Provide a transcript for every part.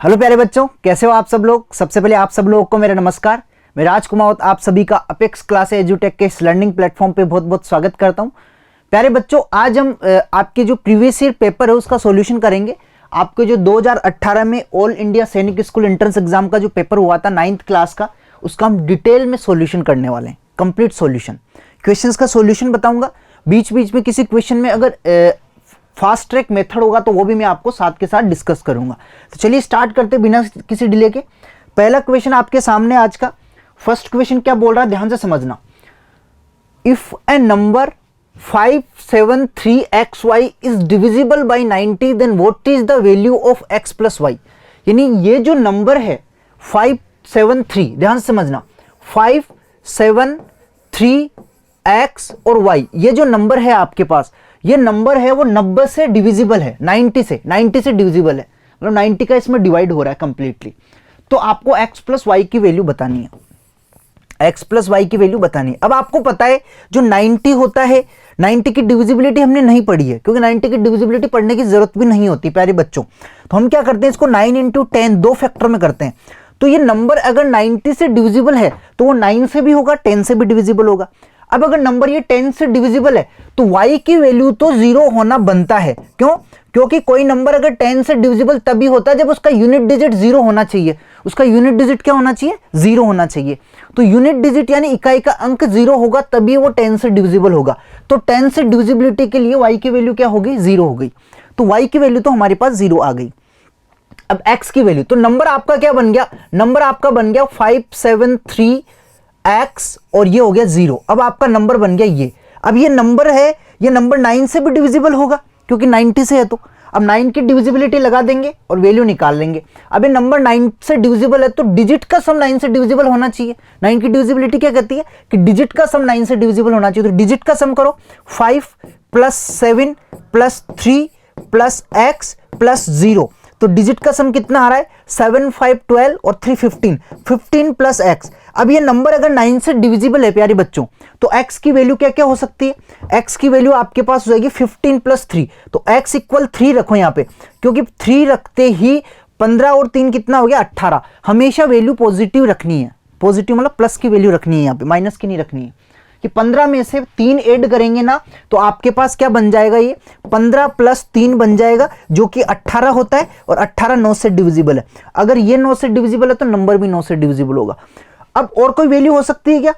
Hello प्यारे बच्चों, कैसे हो आप सब लोग। सबसे पहले आप सब लोगों को मेरा नमस्कार। मैं राजकुमार आप सभी का अपेक्स क्लास एजुटेक के इस लर्निंग प्लेटफॉर्म पे बहुत बहुत स्वागत करता हूं। प्यारे बच्चों, आज हम आपके जो प्रीवियस ईयर पेपर है उसका सॉल्यूशन करेंगे। आपके जो 2018 में ऑल इंडिया सैनिक स्कूल एंट्रेंस एग्जाम का जो पेपर हुआ था 9th क्लास का, उसका हम डिटेल में सॉल्यूशन करने वाले हैं। कंप्लीट सॉल्यूशन, क्वेश्चंस का सॉल्यूशन बताऊंगा। बीच बीच में किसी क्वेश्चन में अगर फास्ट ट्रैक मेथड होगा तो वो भी मैं आपको साथ के साथ डिस्कस करूंगा। तो चलिए स्टार्ट करते बिना किसी डिले के। पहला क्वेश्चन आपके सामने आज का फर्स्ट क्वेश्चन क्या बोल रहा है, ध्यान से समझना। If a number 573xy is divisible by 90 then what is the value of x plus Y. यानी ये जो नंबर है 573, ध्यान से समझना, 573x और y, ये जो नंबर है आपके पास, ये नंबर है वो 90 से डिविजिबल है, 90 से डिविजिबल है, मतलब 90 का इसमें डिवाइड हो रहा है कंप्लीटली। तो आपको x प्लस वाई की वैल्यू बतानी है, x प्लस वाई की वैल्यू बतानी है। अब आपको पता है जो 90 होता है, 90 की डिविजिबिलिटी हमने नहीं पढ़ी है, क्योंकि 90 की डिविजिबिलिटी पढ़ने की जरूरत भी नहीं होती प्यारे बच्चों। तो हम क्या करते हैं, इसको 9 इंटू 10 दो फैक्टर में करते हैं। तो ये नंबर अगर 90 से डिविजिबल है तो वो 9 से भी होगा, 10 से भी डिविजिबल होगा। अब अगर नंबर ये 10 से डिविजिबल है तो y की वैल्यू तो 0 होना बनता है। क्यों? क्योंकि कोई नंबर अगर 10 से डिविजिबल तभी होता है जब उसका यूनिट डिजिट 0 होना चाहिए। उसका यूनिट डिजिट क्या होना चाहिए? 0 होना चाहिए। तो यूनिट डिजिट यानी इकाई का अंक 0 होगा तभी वो 10 से डिविजिबल होगा। तो 10 से डिविजिबिलिटी के लिए y की वैल्यू क्या हो गई? 0 हो गई। तो y की वैल्यू तो हमारे पास 0 आ गई। अब x की वैल्यू, तो नंबर आपका क्या बन गया? नंबर आपका बन गया 573x और ये हो गया 0। अब आपका नंबर बन गया ये। अब ये नंबर है, ये नंबर 9 से भी डिविजिबल होगा क्योंकि 90 से है। तो अब 9 की डिविजिबिलिटी लगा देंगे और वैल्यू निकाल लेंगे। अब ये नंबर 9 से डिविजिबल है तो डिजिट का सम 9 से डिविजिबल होना चाहिए। 9 की डिविजिबिलिटी क्या कहती है कि डिजिट का सम 9 से डिविजिबल होना चाहिए। तो डिजिट का सम करो, 5 plus 7 plus 3 plus x plus 0। तो डिजिट का सम कितना आ रहा है? 7 5 12 और 3 15, 15 प्लस x। अब ये नंबर अगर 9 से डिविजिबल है प्यारे बच्चों तो x की वैल्यू क्या क्या हो सकती है? x की वैल्यू आपके पास हो जाएगी 15 प्लस 3। तो x इक्वल 3 रखो यहाँ पे, क्योंकि 3 रखते ही 15 और 3 कितना हो गया? 18। हमेशा वैल्यू पॉजिटिव रखनी है, पॉजिटिव मतलब प्लस की वैल्यू रखनी है, यहाँ पे माइनस की नहीं रखनी है। कि 15 में से 3 ऐड करेंगे ना तो आपके पास क्या बन जाएगा? ये 15 प्लस 3 बन जाएगा जो कि 18 होता है, और 18 9 से डिविजिबल है। अगर ये 9 से डिविजिबल है तो नंबर भी 9 से डिविजिबल होगा। अब और कोई वैल्यू हो सकती है क्या?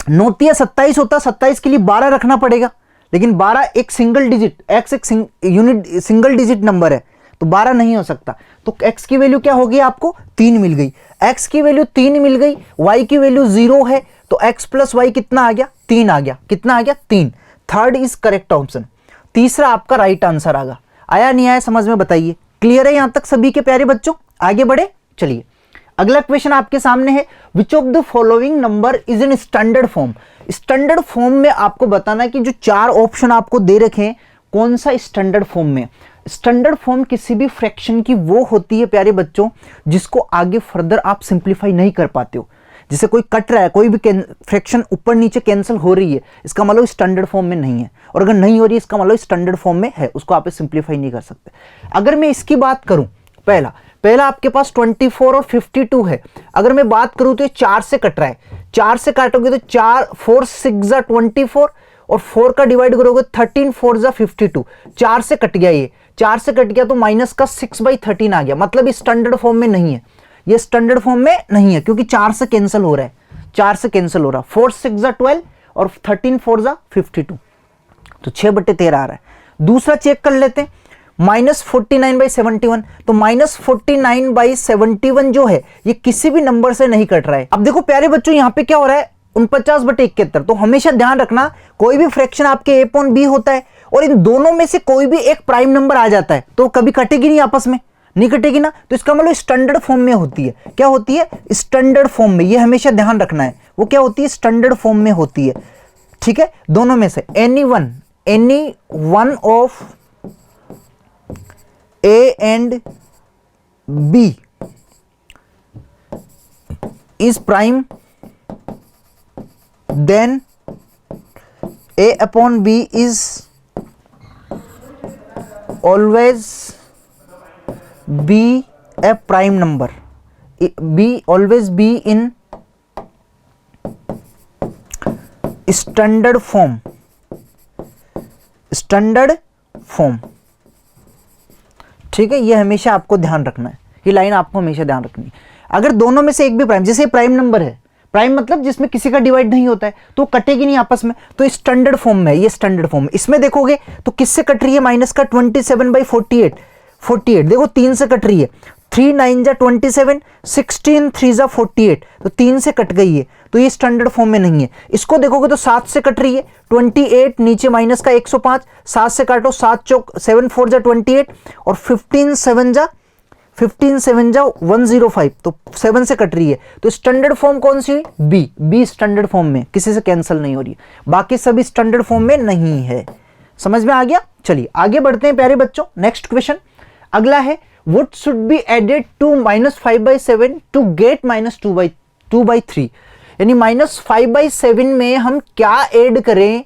9 या 27 होता, 27 के लिए 12 रखना पड़ेगा, लेकिन 12 एक सिंगल डिजिट, x एक यूनिट सिंगल डिजिट नंबर है तो 12 नहीं हो सकता। तो x की वैल्यू क्या होगी? आपको 3 मिल गई। x की वैल्यू 3 मिल गई, y की वैल्यू 0 है, तो x प्लस वाई कितना आ गया? 3 आ गया। कितना आ गया? 3। थर्ड इज करेक्ट ऑप्शन, तीसरा आपका राइट आंसर आगा। आया नहीं आया समझ में बताइए? क्लियर है यहां तक सभी के प्यारे बच्चों? आगे बढ़े, चलिए अगला क्वेश्चन आपके सामने है। Which of the following number is in standard form. Standard form में आपको बताना है कि जो 4 ऑप्शन आपको दे रखे हैं कौन सा स्टैंडर्ड फॉर्म में। स्टैंडर्ड फॉर्म किसी भी फ्रैक्शन की वो होती है प्यारे बच्चों जिसको आगे फर्दर आप सिंप्लीफाई नहीं कर पाते हो। जैसे कोई कट रहा है, कोई भी फ्रैक्शन ऊपर नीचे कैंसिल हो रही है, इसका मतलब स्टैंडर्ड फॉर्म में नहीं है, और अगर नहीं हो रही है इसका मतलब स्टैंडर्ड फॉर्म में है, उसको आप सिंप्लीफाई नहीं कर सकते। अगर मैं इसकी बात करूं, पहला आपके पास 24 और 52 है। अगर मैं बात करूं तो ये 4 से कट रहा है, 4 से काटोगे तो 4 4 6 24 और 4 का डिवाइड करोगे 13 4 52। 4 से कट गया, ये 4 से कट गया तो माइनस का 6/13 आ गया, मतलब स्टैंडर्ड फॉर्म में नहीं है। ये स्टैंडर्ड फॉर्म में नहीं है क्योंकि 4 से कैंसिल हो रहा है, 4 से कैंसिल हो रहा है। 4 6 12 और 13 4 52, तो 6/13 आ रहा है। दूसरा चेक कर लेते हैं, -49/71। तो -49/71 जो है ये किसी भी नंबर से नहीं कट रहा है। अब देखो प्यारे बच्चों यहाँ पे क्या हो रहा है, 49/71। तो हमेशा ध्यान रखना कोई भी फ्रैक्शन आपके a/b होता है और इन दोनों में से कोई भी एक प्राइम नंबर आ जाता है तो कभी कटेगी नहीं, आपस में नहीं कटेगी ना, तो इसका मतलब स्टैंडर्ड फॉर्म में होती है। क्या होती है? स्टैंडर्ड फॉर्म में। ये हमेशा ध्यान रखना है, वो क्या होती है? स्टैंडर्ड फॉर्म में होती है। ठीक है, दोनों में से any one of A and B is prime, then A/B is always B A prime number, be always be in standard form, standard form, ठीक है। ये हमेशा आपको ध्यान रखना है, ये लाइन आपको हमेशा ध्यान रखनी है। अगर दोनों में से एक भी प्राइम, जैसे प्राइम नंबर है, प्राइम मतलब जिसमें किसी का डिवाइड नहीं होता है, तो कटेगी नहीं आपस में, तो स्टैंडर्ड फॉर्म में, ये स्टैंडर्ड फॉर्म। इसमें देखोगे तो किससे कट रही है माइनस का 27/48, 48 देखो 3 से कट रही है, 3 9 जा 27, 16 3 जा 48, तो 3 से कट गई है, तो ये स्टैंडर्ड फॉर्म में नहीं है। इसको देखोगे तो 7 से कट रही है, 28 नीचे माइनस का 105, 7 से काटो, 7 चौक 7 4 जा 28, और 15 7 जा 105, तो 7 से कट रही है, तो स्टैंडर्ड फॉर्म कौन सी हुई? बी, बी स्टैंडर्ड फॉर्म में, किसी से कैंसिल नहीं हो रही है, बाकी सभी स्टैंडर्ड फॉर्म में नहीं है। समझ में आ गया? चलिए आगे बढ़ते हैं प्यारे बच्चों। नेक्स्ट क्वेश्चन अगला है, what should be added to -5/7 to get -2/3, यानी -5/7 में हम क्या ऐड करें,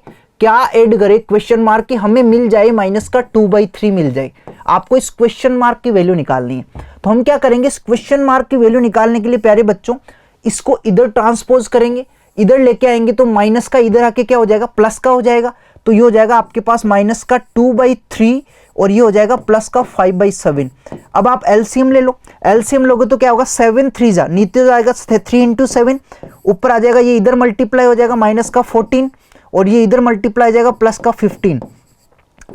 क्वेश्चन मार्क की हमें मिल जाए माइनस का 2/3 मिल जाए। आपको इस क्वेश्चन मार्क की वैल्यू निकालनी है, तो हम क्या करेंगे, इस क्वेश्चन मार्क की वैल्यू निकालने के लिए प्यारे बच्चों इसको इधर ट्रांसपोज करेंगे, इधर लेके आएंगे तो माइनस का इधर आके क्या हो जाएगा, प्लस का हो जाएगा, तो ये हो जाएगा आपके पास माइनस का 2/3 और ये हो जाएगा प्लस का 5/7। अब आप एलसीएम ले लो, एलसीएम लोगे तो क्या होगा, 7 3 जा नीचे जाएगा 3 × 7, ऊपर आ जाएगा, ये इधर मल्टीप्लाई हो जाएगा माइनस का 14 और ये इधर मल्टीप्लाई जाएगा प्लस का 15।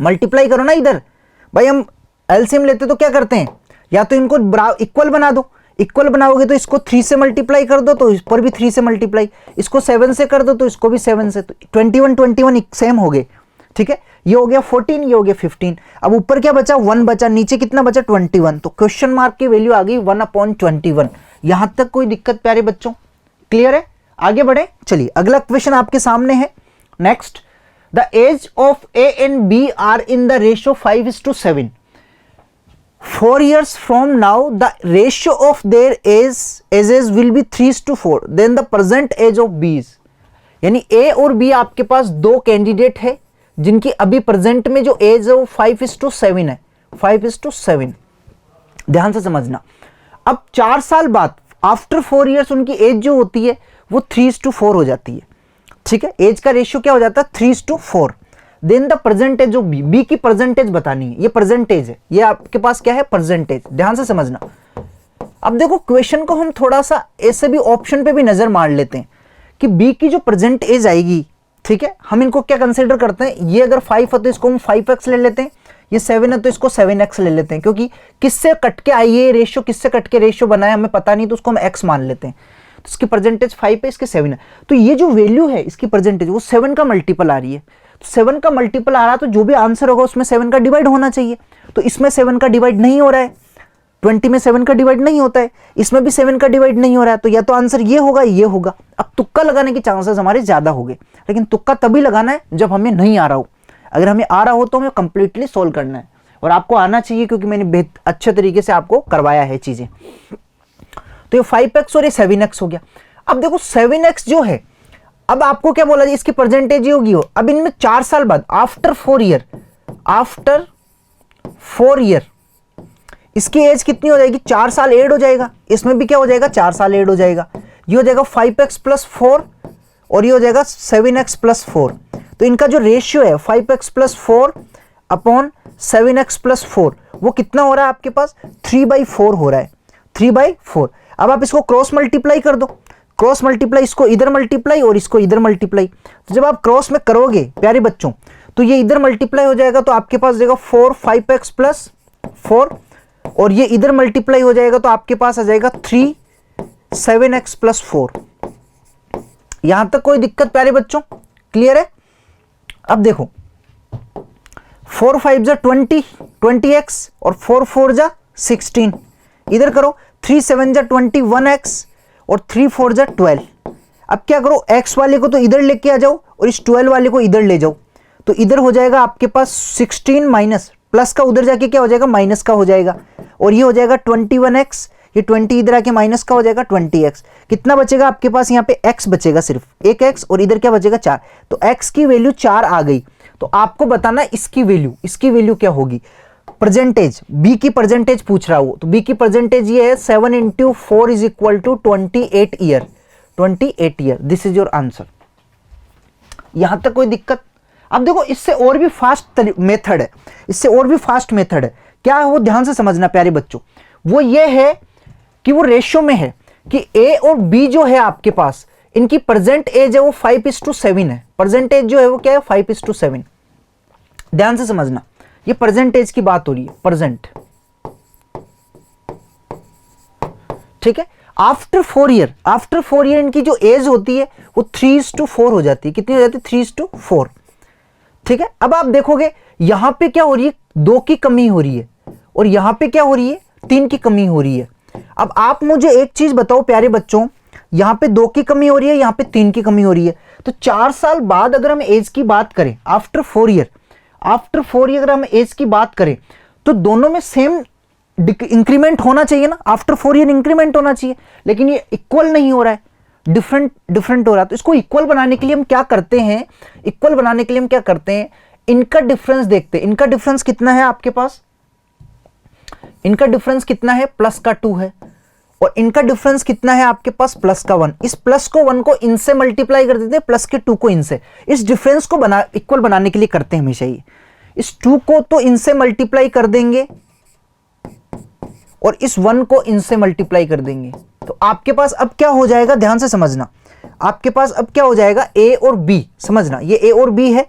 मल्टीप्लाई करो ना इधर, भाई हम एलसीएम लेते तो क्या करते हैं, या तो इनको इक्वल बना दो, इक्वल बनाओगे तो इसको 3 से मल्टीप्लाई कर दो तो इस पर भी 3 से मल्टीप्लाई, इसको 7 से कर दो तो इसको भी 7 से, तो 21 सेम हो गए, ठीक है। ये हो गया 14, ये हो गया 15। अब ऊपर क्या बचा, 1 बचा, नीचे कितना बचा 21, तो क्वेश्चन मार्क की वैल्यू आ गई 1/21। यहां तक कोई दिक्कत प्यारे बच्चों? क्लियर है? आगे बढ़े, चलिए अगला क्वेश्चन आपके सामने है। Next, the age of A and B are in the ratio 5:7। 4 years from now the ratio of their ages will be 3:4, then the present age of B is, यानी A और B आपके पास दो candidate है जिनकी अभी present में जो as है वो 5:7 है, 5:7। ध्यान से समझना, अब 4 साल बाद आफ्टर 4 years उनकी एज जो होती है वो 3:4 हो जाती है, ठीक है। एज का रेशियो क्या हो जाता है 3:4। देन द परसेंटेज जो बी की परसेंटेज बतानी है, ये परसेंटेज है, ये आपके पास क्या है परसेंटेज, ध्यान से समझना। अब देखो क्वेश्चन को हम थोड़ा सा ऐसे भी ऑप्शन पे भी नजर मार लेते हैं कि बी की जो प्रेजेंट एज आएगी, ठीक है, हम इनको क्या कंसीडर करते हैं, ये अगर 5 है तो इसको हम 5x ले लेते हैं, ये 7 है तो इसको 7x ले लेते हैं, क्योंकि किससे कट के आई है रेशियो, किससे कट के रेशियो बनाया हमें पता नहीं, तो उसको हम x मान लेते हैं। तो इसकी परसेंटेज 5 है, इसके 7 है, तो ये जो वैल्यू है इसकी परसेंटेज वो 7 का मल्टीपल आ रही है, तो 7 का मल्टीपल आ रहा है, तो जो भी आंसर होगा उसमें 7 का डिवाइड होना चाहिए, तो इसमें 7 का डिवाइड नहीं हो रहा है, 20 में 7 का डिवाइड नहीं होता है, इसमें भी 7 का डिवाइड नहीं हो रहा है, तो या तो आंसर ये होगा, ये होगा। अब तुक्का लगाने के चांसेस हमारे ज्यादा हो गए, लेकिन तुक्का तभी लगाना है जब हमें नहीं आ रहा हो। अगर हमें आ रहा हो तो हमें कंप्लीटली सोल्व करना है, और आपको आना चाहिए क्योंकि मैंने अच्छे तरीके से आपको करवाया है चीजें। तो ये 5x और ये 7x हो गया। अब देखो 7x जो है, अब आपको क्या बोला जाए, इसकी परसेंटेज ही होगी हो। अब इनमें 4 साल बाद आफ्टर 4 ईयर इसकी एज कितनी हो जाएगी, 4 साल ऐड हो जाएगा, इसमें भी क्या हो जाएगा 4 साल ऐड हो जाएगा, ये हो जाएगा 5x + 4 और ये हो जाएगा 7x + 4। तो इनका जो रेशियो है 5x + 4 अपॉन 7x + 4 वो कितना हो रहा है आपके पास 3/4 हो रहा है, 3/4। अब आप इसको क्रॉस मल्टीप्लाई कर दो, क्रॉस मल्टीप्लाई, इसको इधर मल्टीप्लाई और इसको इधर मल्टीप्लाई, तो जब आप क्रॉस में करोगे प्यारे बच्चों तो ये इधर मल्टीप्लाई हो जाएगा, तो आपके पास जाएगा 4 5x + 4 और ये इधर मल्टीप्लाई हो जाएगा, तो आपके पास आ जाएगा 3 7x + 4। यहां तक कोई दिक्कत प्यारे बच्चों? क्लियर है? अब देखो 4 5 जा 20, 20x और 4 4 जा 16, इधर करो 3 7 जा 21x और 3 4 जा 12। अब क्या करो, x वाले को तो इधर लेके आ जाओ और इस 12 वाले को इधर ले जाओ, तो इधर हो जाएगा आपके पास 16 माइनस प्लस का उधर जाके क्या हो जाएगा माइनस का हो जाएगा, और ये हो जाएगा 21x, ये 20 इधर आके माइनस का हो जाएगा 20x। कितना बचेगा आपके पास यहाँ पे x बचेगा, सिर्फ एक x, और इधर क्या बचेगा 4, तो x की वैल्यू 4 आ गई। तो आपको बताना इसकी वैल्यू क्या होगी। परसेंटेज, बी की परसेंटेज पूछ रहा हूं, तो बी की परसेंटेज ये है 7 into 4 is equal to 28 year, 28 year, this is your answer. यहां तक कोई दिक्कत? अब देखो इससे और भी फास्ट मेथड है, इससे और भी फास्ट मेथड है, क्या है वो ध्यान से समझना प्यारे बच्चों। वो ये है कि वो रेशियो में है कि ए और बी जो है आपके पास, इनकी प्रेजेंट एज है वो 5:7 है, प्रेजेंट एज जो है वो क्या है 5:7। ध्यान से समझना, ये प्रेजेंट एज की बात हो रही है, प्रेजेंट, ठीक है। आफ्टर 4 ईयर, आफ्टर 4 ईयर इनकी जो एज होती है वो 3:4 हो जाती है। कितनी हो जाती है? 3:4, ठीक है। अब आप देखोगे यहां पे क्या हो रही है, 2 की कमी हो रही है, और यहां पे क्या हो रही है, 3 की कमी हो रही है। अब आप मुझे एक चीज बताओ प्यारे बच्चों, यहां पे 2 की कमी हो रही है, यहां पे 3 की कमी हो रही है, तो 4 साल बाद अगर हम एज की बात करें, आफ्टर 4 ईयर, आफ्टर 4 ईयर अगर हम एज की बात करें, तो दोनों में सेम इंक्रीमेंट होना चाहिए ना, आफ्टर 4 ईयर इंक्रीमेंट होना चाहिए, लेकिन ये इक्वल नहीं हो रहा है, डिफरेंट हो रहा है। तो इसको इक्वल बनाने के लिए हम क्या करते हैं, इक्वल बनाने के लिए हम क्या करते हैं, इनका डिफरेंस देखते हैं। इनका डिफरेंस कितना है आपके पास, इनका डिफरेंस कितना है, प्लस का 2 है, और इनका डिफरेंस कितना है आपके पास, प्लस का 1। इस प्लस को 1 को इनसे मल्टीप्लाई कर देते हैं, प्लस के 2 को इनसे। इस डिफरेंस को इक्वल बनाने के लिए करते हैं हमेशा ये, इस 2 को तो इनसे मल्टीप्लाई कर देंगे और इस 1 को इनसे मल्टीप्लाई कर देंगे। तो आपके पास अब क्या हो जाएगा, ध्यान से समझना, आपके पास अब क्या हो जाएगा, ए और बी, समझना ये ए और बी है।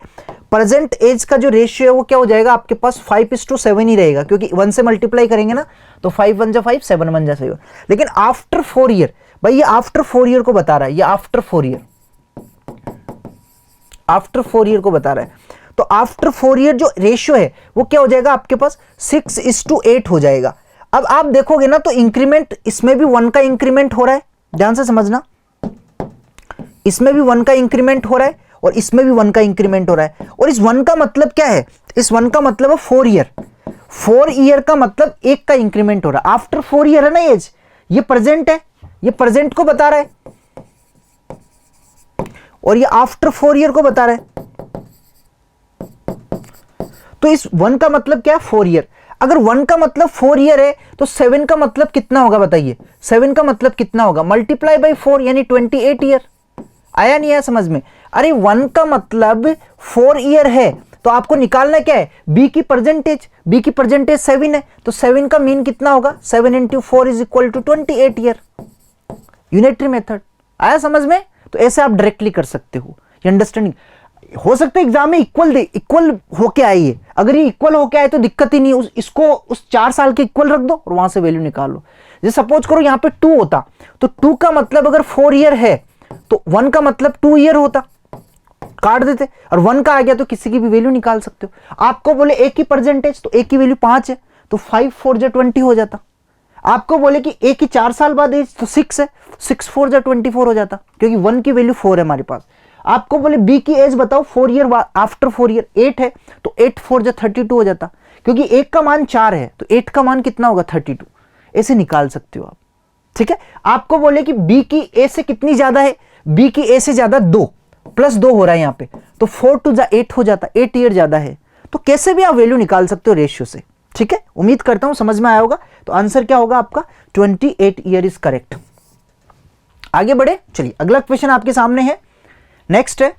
प्रेजेंट एज का जो रेशियो है वो क्या हो जाएगा आपके पास, 5:7 ही रहेगा, क्योंकि 1 से मल्टीप्लाई करेंगे ना, तो 5 1 जा 5, 7 1 जा 7। लेकिन आफ्टर 4 ईयर, भाई ये आफ्टर 4 ईयर को बता रहा है, ये आफ्टर 4 ईयर, आफ्टर 4 ईयर को बता रहा है। तो आफ्टर 4 ईयर जो रेशियो है वो क्या हो जाएगा आपके पास, 6:8 हो जाएगा। अब आप देखोगे ना तो इंक्रीमेंट, इसमें भी 1 का इंक्रीमेंट हो रहा है, ध्यान से समझना, इसमें भी 1 का इंक्रीमेंट हो रहा है और इसमें भी 1 का इंक्रीमेंट हो रहा है। और इस 1 का मतलब क्या है, इस 1 का मतलब है 4 ईयर, 4 ईयर का मतलब 1 का इंक्रीमेंट हो रहा है। आफ्टर 4 ईयर है ना एज, ये प्रेजेंट है, ये प्रेजेंट को बता रहा है, और ये आफ्टर 4 ईयर को बता रहा है। तो इस 1 का मतलब क्या है, 4 ईयर। अगर 1 का मतलब 4 ईयर है तो 7 का मतलब कितना होगा बताइए, 7 का मतलब कितना होगा, मल्टीप्लाई बाई 4 यानी 28 ईयर। आया नहीं आया समझ में? अरे 1 का मतलब 4 ईयर है, तो आपको निकालना क्या है, बी की परसेंटेज, बी की परसेंटेज 7 है, तो 7 का मीन कितना होगा, 7 into 4 is equal to 28 year. Unitary method आया समझ में? तो ऐसे आप डायरेक्टली कर सकते हो, ये अंडरस्टैंडिंग। हो सकता है एग्जाम में इक्वल होके आइए, अगर ये इक्वल होके आए तो दिक्कत ही नहीं, इसको उस 4 साल के इक्वल रख दो और वहां से वैल्यू निकाल लो। जैसे सपोज करो यहाँ पे 2 होता, तो 2 का मतलब अगर 4 ईयर है तो 1 का मतलब 2 ईयर होता, काट देते, और 1 का आ गया तो किसी की भी वैल्यू निकाल सकते हो। आपको बोले ए की परसेंटेज, तो ए की वैल्यू 5 है, तो 5 4 जा 20 हो जाता। आपको बोले कि ए की 4 साल बाद एज, तो 6 है, 6 4 जा 24 हो जाता, क्योंकि 1 की वैल्यू 4 है हमारे पास। आपको बोले बी की एज बताओ 4 ईयर आफ्टर 4 ईयर, 8 है, तो 8 4 जा 32 हो जाता, क्योंकि 1 का मान 4 है, तो 8 का मान कितना होगा, 32। ऐसे निकाल सकते हो आप, ठीक है। आपको बोले कि बी की ए से कितनी ज्यादा है, बी की ए से ज्यादा 2, +2 हो रहा है यहाँ पे, तो 4 2 जा 8 हो जाता, 8 ईयर ज्यादा है। तो कैसे भी आप वैल्यू निकाल सकते हो रेशियो से, ठीक है। उम्मीद करता हूं समझ में आया होगा। तो आंसर क्या होगा आपका, 28 ईयर इज करेक्ट। आगे बढ़े, चलिए अगला क्वेश्चन आपके सामने है। नेक्स्ट है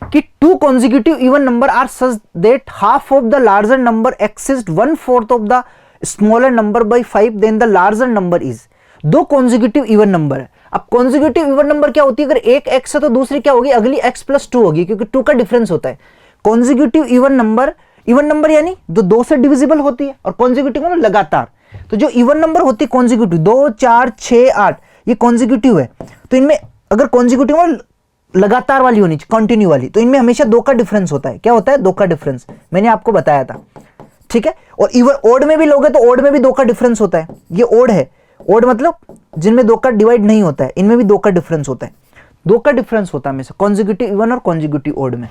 कि 2 consecutive even number are such that half of the larger number exceeds 1/4 of the smaller number by 5, then the larger number is। 2 consecutive even number है। अब consecutive even number क्या होती है, अगर एक x है तो दूसरी क्या होगी, अगली x + 2 होगी, क्योंकि 2 का डिफरेंस होता है। consecutive even number यानी जो 2 से डिविजिबल होती है, और consecutive मतलब लगातार। तो जो even number होती है consecutive, 2 4 6 8, ये consecutive है। तो इनमें अगर consecutive मतलब लगातार वाली होनी चाहिए, कंटिन्यू वाली, तो इनमें हमेशा 2 का डिफरेंस होता है। क्या होता है, 2 का डिफरेंस, मैंने आपको बताया था, ठीक है। और इवन ओड में भी लोगे तो ओड में भी 2 का डिफरेंस होता है। ये ओड है, ओड मतलब जिनमें 2 का डिवाइड नहीं होता है, इनमें भी 2 का डिफरेंस होता है। 2 का डिफरेंस होता है हमेशा कॉन्जिक्यूटिव इवन और कॉन्जिक्यूटिव ओड में,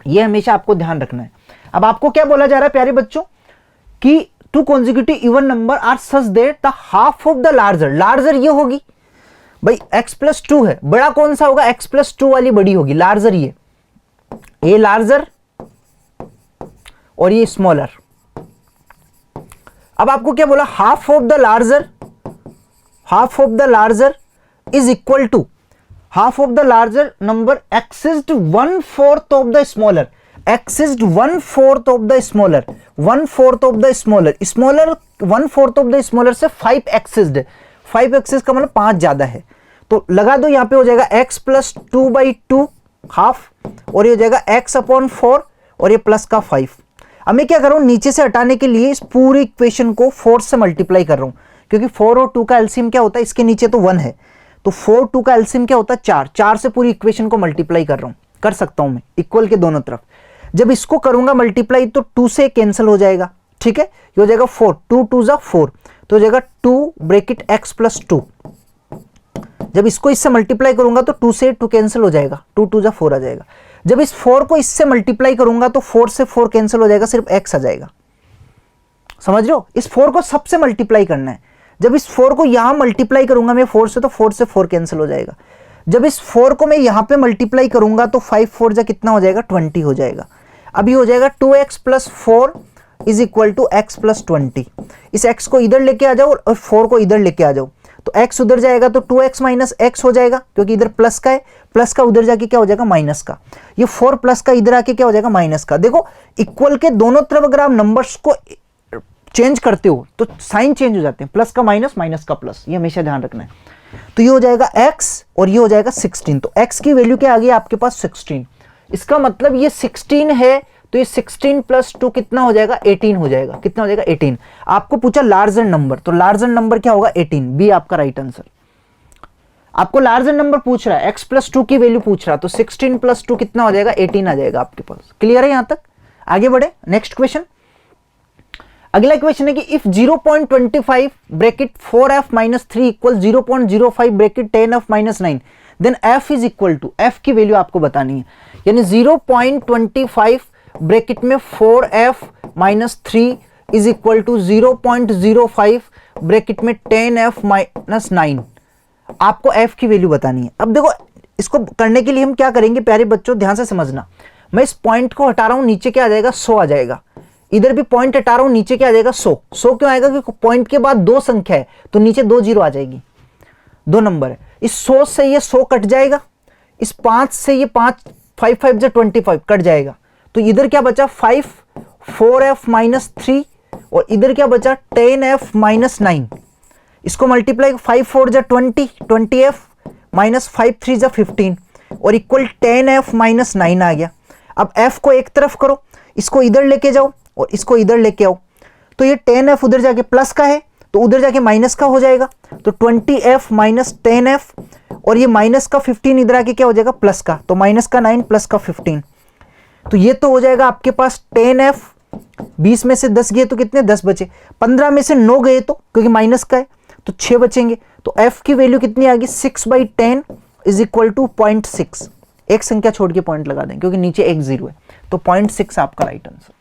ये हमेशा आपको ध्यान रखना है। अब आपको क्या बोला जा रहा है प्यारे बच्चों, कि 2 consecutive even number are such that the half of the larger ये होगी भाई, x + 2 है, बड़ा कौन सा होगा, x + 2 वाली बड़ी होगी, लार्जर ये लार्जर, और ये स्मॉलर। अब आपको क्या बोला, half of the larger is equal to half of the larger number exceeds 1/4 of the smaller, exceeds 1/4 of the smaller, 1/4 of the smaller, smaller 1/4 of the smaller से 5 एक्सिस्ड, 5 एक्सिस का मतलब 5 ज्यादा है, तो लगा दो, यहां पे हो जाएगा x प्लस 2/2 हाफ, और ये हो जाएगा x अपॉन 4 और ये प्लस का 5। अब मैं क्या कर रहा हूं, नीचे से हटाने के लिए इस पूरी इक्वेशन को 4 से मल्टीप्लाई कर रहा हूं, क्योंकि 4 और 2 का एलसीएम क्या होता है, इसके नीचे तो 1 है, तो 4 2 का एलसीएम क्या होता है 4, 4 से पूरी इक्वेशन को मल्टीप्लाई कर रहा हूं, कर सकता हूं मैं इक्वल के दोनों तरफ। जब इसको करूंगा मल्टीप्लाई तो 2 से कैंसिल हो जाएगा, ठीक है, ये हो जाएगा 4, 2 2 जा 4, तो हो जाएगा 2 ब्रैकेट x प्लस 2। जब इसको इससे मल्टीप्लाई करूंगा तो 2 से 2 कैंसिल हो जाएगा, 2 2 जा 4 आ जाएगा। जब इस 4 को इससे मल्टीप्लाई करूंगा तो 4 से 4 कैंसिल हो जाएगा, सिर्फ x आ जाएगा। समझ रहे हो, इस 4 को सबसे मल्टीप्लाई करना है। जब इस 4 को यहां मल्टीप्लाई करूंगा मैं 4 से, तो 4 से 4 कैंसिल हो जाएगा। जब इस 4 को मैं यहां पे मल्टीप्लाई करूंगा तो 5 4 जा कितना हो जाएगा, 20 हो जाएगा। अभी हो जाएगा 2x plus 4 is equal to x plus 20। इस x को इधर लेके आ जाओ और 4 को इधर लेके आ जाओ, तो x उधर जाएगा तो 2x माइनस x हो जाएगा, क्योंकि इधर प्लस का है, प्लस का उधर जाके क्या हो जाएगा माइनस का, ये 4 प्लस का इधर आके क्या हो जाएगा माइनस का। देखो इक्वल के दोनों तरफ अगर आप नंबर्स को चेंज करते हो तो साइन चेंज हो जाते हैं, प्लस का माइनस, माइनस का प्लस, ये हमेशा ध्यान रखना है। तो ये हो जाएगा x और ये हो जाएगा 16, तो x की वैल्यू क्या आ गई आपके पास 16। इसका मतलब ये 16 है, तो ये 16 प्लस 2 कितना हो जाएगा 18 हो जाएगा। कितना हो जाएगा 18। आपको पूछा लार्जर नंबर, तो लार्जर नंबर क्या होगा 18, बी आपका राइट आंसर। आपको लार्जर नंबर पूछ रहा है, x प्लस 2 की वैल्यू पूछ रहा है, तो 16 प्लस 2 कितना हो जाएगा 18 आ जाएगा आपके पास। क्लियर है यहां तक, आगे बढ़े नेक्स्ट क्वेश्चन। अगला क्वेश्चन है कि if 0.25 bracket 4f minus 3 equal 0.05 bracket 10f minus 9, then f is equal to, f की वैल्यू आपको बतानी है, यानी 0.25 ब्रैकेट में 4f minus 3 is equal to 0.05 bracket में 10f माइनस 9, आपको f की वैल्यू बतानी है। अब देखो इसको करने के लिए हम क्या करेंगे प्यारे बच्चों, ध्यान से समझना। मैं इस पॉइंट को हटा रहा हूं, नीचे क्या आ जाएगा 100 आ जाएगा, इधर भी पॉइंट हटा रहा हूं, नीचे क्या आ जाएगा 100। 100 क्यों आएगा, क्योंकि पॉइंट के बाद 2 संख्या है तो नीचे 2 जीरो आ जाएगी, 2 नंबर है। इस 100 से ये 100 कट जाएगा, इस 5 से ये 5 5 5 से 25 कट जाएगा, तो इधर क्या बचा 5 4f माइनस 3 और इधर क्या बचा 10f माइनस 9। इसको मल्टीप्लाई 5 4 जा 20, 20f माइनस 5 3 जा 15 और इक्वल 10f माइनस 9 आ गया। अब f को एक तरफ करो, इसको इधर लेके जाओ और इसको इधर लेके आओ, तो ये 10f उधर जाके प्लस का है तो उधर जाके माइनस का हो जाएगा, तो 20f माइनस 10f और ये माइनस का 15 इधर आके क्या हो जाएगा प्लस का, तो माइनस का 9 प्लस का 15, तो ये तो हो जाएगा आपके पास 10f। 20 में से 10 गए तो कितने 10 बचे, 15 में से 9 गए तो क्योंकि माइनस का है तो 6 बचेंगे, तो f की वैल्यू कितनी आ गई 6/10 इज इक्वल टू 0.6। एक संख्या छोड़ के पॉइंट लगा दें क्योंकि नीचे एक जीरो है, तो 0.6 आपका राइट आंसर।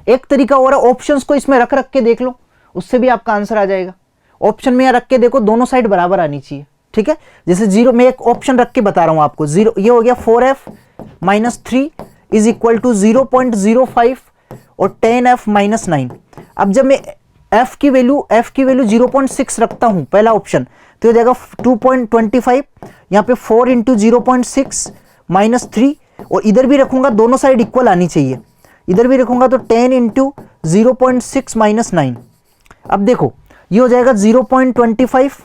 एक तरीका और है, ऑप्शंस को इसमें रख के देख लो, उससे भी आपका आंसर आ जाएगा। ऑप्शन में रख के देखो, दोनों साइड बराबर आनी चाहिए, ठीक है। जैसे 0 में एक ऑप्शन रख के बता रहा हूं आपको, 0 ये हो गया 4f minus 3 is equal to 0.05 और 10f माइनस 9। अब जब मैं f की वैल्यू 0.6 रखता हूं पहला ऑप्शन, तो हो जाएगा 2.25, यहाँ पे 4 इंटू 0.6 माइनस 3 और इधर भी रखूंगा, दोनों साइड इक्वल आनी चाहिए, इधर भी रखूंगा तो 10 इंटू 0.6 माइनस 9। अब देखो ये हो जाएगा 0.25,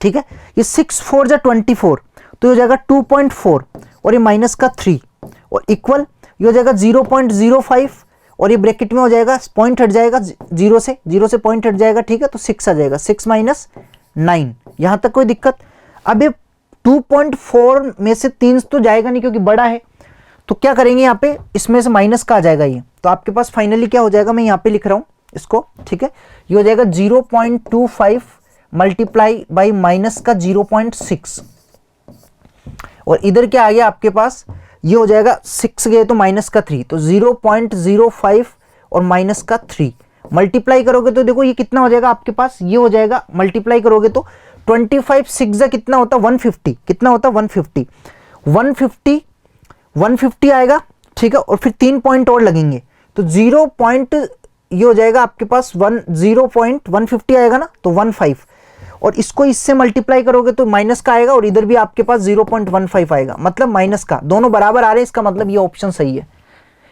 ठीक है, ये 6 4 जा 24 तो हो जाएगा 2.4 और ये माइनस का 3 और इक्वल ये हो जाएगा 0.05 और ये ब्रैकेट में हो जाएगा, पॉइंट हट जाएगा 0 से पॉइंट हट जाएगा, ठीक है, तो 6 आ जाएगा, 6 माइनस 9। यहां तक कोई दिक्कत। अब ये 2.4 में से 3 तो जाएगा नहीं क्योंकि बड़ा है, तो क्या करेंगे यहाँ पे इसमें से माइनस का आ जाएगा ये, तो आपके पास फाइनली क्या हो जाएगा, मैं यहाँ पे लिख रहा हूँ इसको, ठीक है, ये हो जाएगा 0.25 मल्टीप्लाई बाई माइनस का 0.6 और इधर क्या आ गया आपके पास, ये हो जाएगा 6 गए तो माइनस का 3, तो 0.05 और माइनस का 3 मल्टीप्लाई करोगे तो देखो ये कितना हो जाएगा आपके पास, ये हो जाएगा मल्टीप्लाई करोगे तो 25 6 कितना होता है 150, कितना होता है 150 आएगा, ठीक है, और फिर 3 पॉइंट और लगेंगे, तो 0 पॉइंट ये हो जाएगा आपके पास 0.150 आएगा ना, तो 15, और इसको इससे मल्टीप्लाई करोगे तो माइनस का आएगा, और इधर भी आपके पास 0.15 आएगा, मतलब माइनस का, दोनों बराबर आ रहे हैं, इसका मतलब ये ऑप्शन सही है।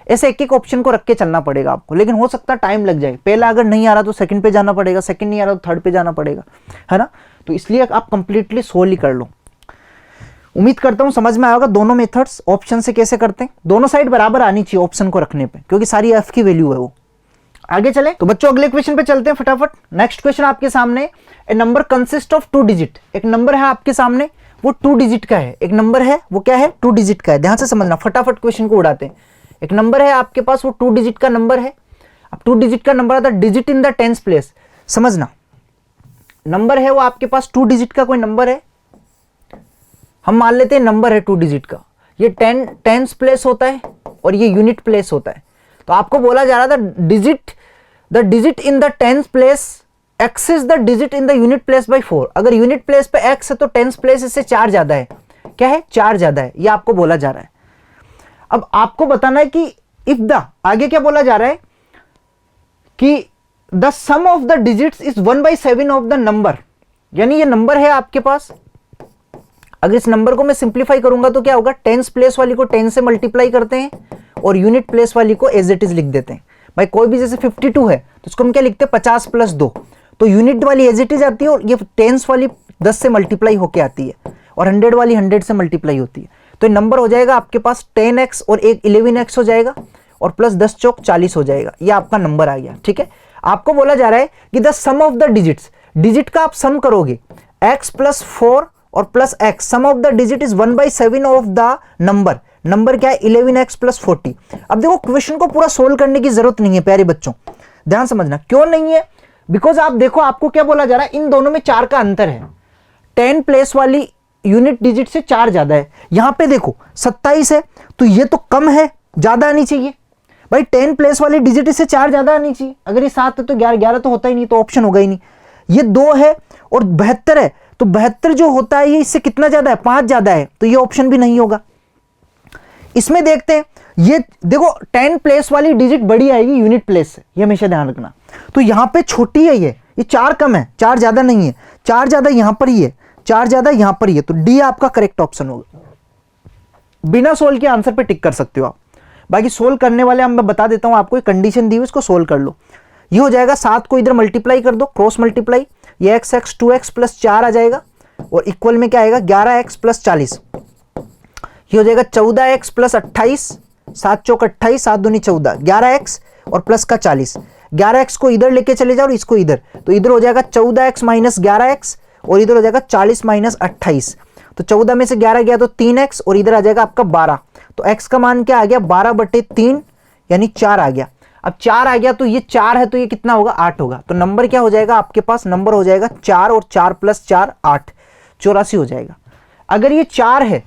ऐसे एक एक ऑप्शन को रख के चलना पड़ेगा आपको, लेकिन हो सकता है टाइम लग जाए, पहला अगर नहीं आ रहा तो सेकंड पे जाना पड़ेगा, सेकंड नहीं आ रहा तो थर्ड पे जाना पड़ेगा, है ना। तो इसलिए आप कंप्लीटली सोल्व ही कर लो। उम्मीद करता हूं समझ में आएगा दोनों मेथड्स ऑप्शन से कैसे करते हैं। दोनों साइड बराबर आनी चाहिए ऑप्शन को रखने पे, क्योंकि सारी एफ की वैल्यू है वो। आगे चले तो बच्चों अगले क्वेश्चन पे चलते हैं फटाफट। नेक्स्ट क्वेश्चन आपके सामने, ए नंबर कंसिस्ट ऑफ 2 डिजिट। एक नंबर है आपके सामने, वो 2 डिजिट का है। एक नंबर है वो क्या है, 2 डिजिट का है। ध्यान से समझना, फटाफट क्वेश्चन को उड़ाते हैं। एक नंबर है आपके पास, वो 2 डिजिट का नंबर है। अब 2 डिजिट का नंबर आता है, digit in the tens place. समझना, नंबर है वो आपके पास 2 डिजिट का कोई नंबर है, हम मान लेते हैं नंबर है 2 डिजिट का, ये टेंस प्लेस होता है और ये यूनिट प्लेस होता है। तो आपको बोला जा रहा था the digit in the tens place exceeds the digit in the unit place by 4। अगर यूनिट प्लेस पे एक्स है तो टेंस प्लेस इससे 4 ज्यादा है। क्या है, 4 ज्यादा है, ये आपको बोला जा रहा है। अब आपको बताना है कि इफ द, आगे क्या बोला जा रहा है कि the sum of the digits is 1/7 of the number. यानी ये नंबर है आपके पास, अगर इस नंबर को मैं सिंप्लीफाई करूंगा तो क्या होगा, टेंस प्लेस वाली को 10 से मल्टीप्लाई करते हैं और यूनिट प्लेस वाली को एज इट इज लिख देते हैं। भाई कोई भी जैसे 52 है तो इसको हम क्या लिखते हैं, 50 + 2, तो यूनिट वाली एज इट इज आती है और ये टेंस वाली 10 से मल्टीप्लाई होके आती है, और 100 वाली 100 से मल्टीप्लाई होती है। तो ये नंबर हो जाएगा आपके पास 10x और एक 11x हो जाएगा, और प्लस 10 चौक 40 हो जाएगा। ये आपका नंबर आ गया। ठीक है, आपको बोला जा रहा है कि the sum of the digits, digit का आप सम करोगे, x + 4 और plus x, sum of the digit is 1/7 of the number. Number क्या है, 11x + 40। अब देखो क्वेश्चन को पूरा सोल्व करने की जरूरत नहीं है प्यारे बच्चों, ध्यान समझना। क्यों नहीं है, बिकॉज आप देखो आपको क्या बोला जा रहा है, इन दोनों में 4 का अंतर है। 10 प्लेस वाली यूनिट डिजिट से 4 ज्यादा है। यहां पे देखो 27 है, तो ये तो कम है, ज्यादा आनी चाहिए। भाई 10 प्लेस वाली डिजिट से 4 ज्यादा आनी चाहिए। अगर ये 7 है तो 11 तो होता ही नहीं, तो ऑप्शन होगा ही नहीं। ये 2 है और 72 है, तो 72 जो होता है ये इससे कितना ज्यादा है, 5 ज्यादा है, तो ये ऑप्शन भी नहीं होगा। इसमें देखते हैं, ये देखो 10 प्लेस वाली डिजिट बड़ी आएगी यूनिट प्लेस से, ये हमेशा ध्यान रखना। तो यहां पे छोटी है, ये 4 कम है, 4 ज्यादा नहीं है, 4 ज्यादा यहां पर ही है, 4 ज्यादा यहां पर ही है, तो डी आपका करेक्ट ऑप्शन होगा। बिना सोल्व के आंसर पे टिक कर सकते हो आप। बाकी सोल्व करने वाले हम मैं बता देता हूं आपको, कंडीशन दी हुई, इसको सोल्व कर लो। ये हो जाएगा 7 को इधर मल्टीप्लाई कर दो, क्रॉस मल्टीप्लाई, ये x 2x + 4 आ जाएगा, और इक्वल में क्या आएगा 11x + 40। ये हो जाएगा 14x + 28, 7 चौक 28, 7 दूनी 14, 11x और प्लस का 40। 11x को इधर लेके चले जाओ और इसको इधर, तो इधर हो जाएगा 14x - 11x और इधर हो जाएगा 40 - 28। तो 14 में से 11 गया तो 3x और इधर आ जाएगा आपका 12। तो x का मान क्या आ गया, 12/3 यानी 4 आ गया। अब 4 आ गया तो ये 4 है, तो ये कितना होगा, 8 होगा। तो नंबर क्या हो जाएगा आपके पास, नंबर हो जाएगा 4 और 4 + 4 8, 84 हो जाएगा। अगर ये 4 है,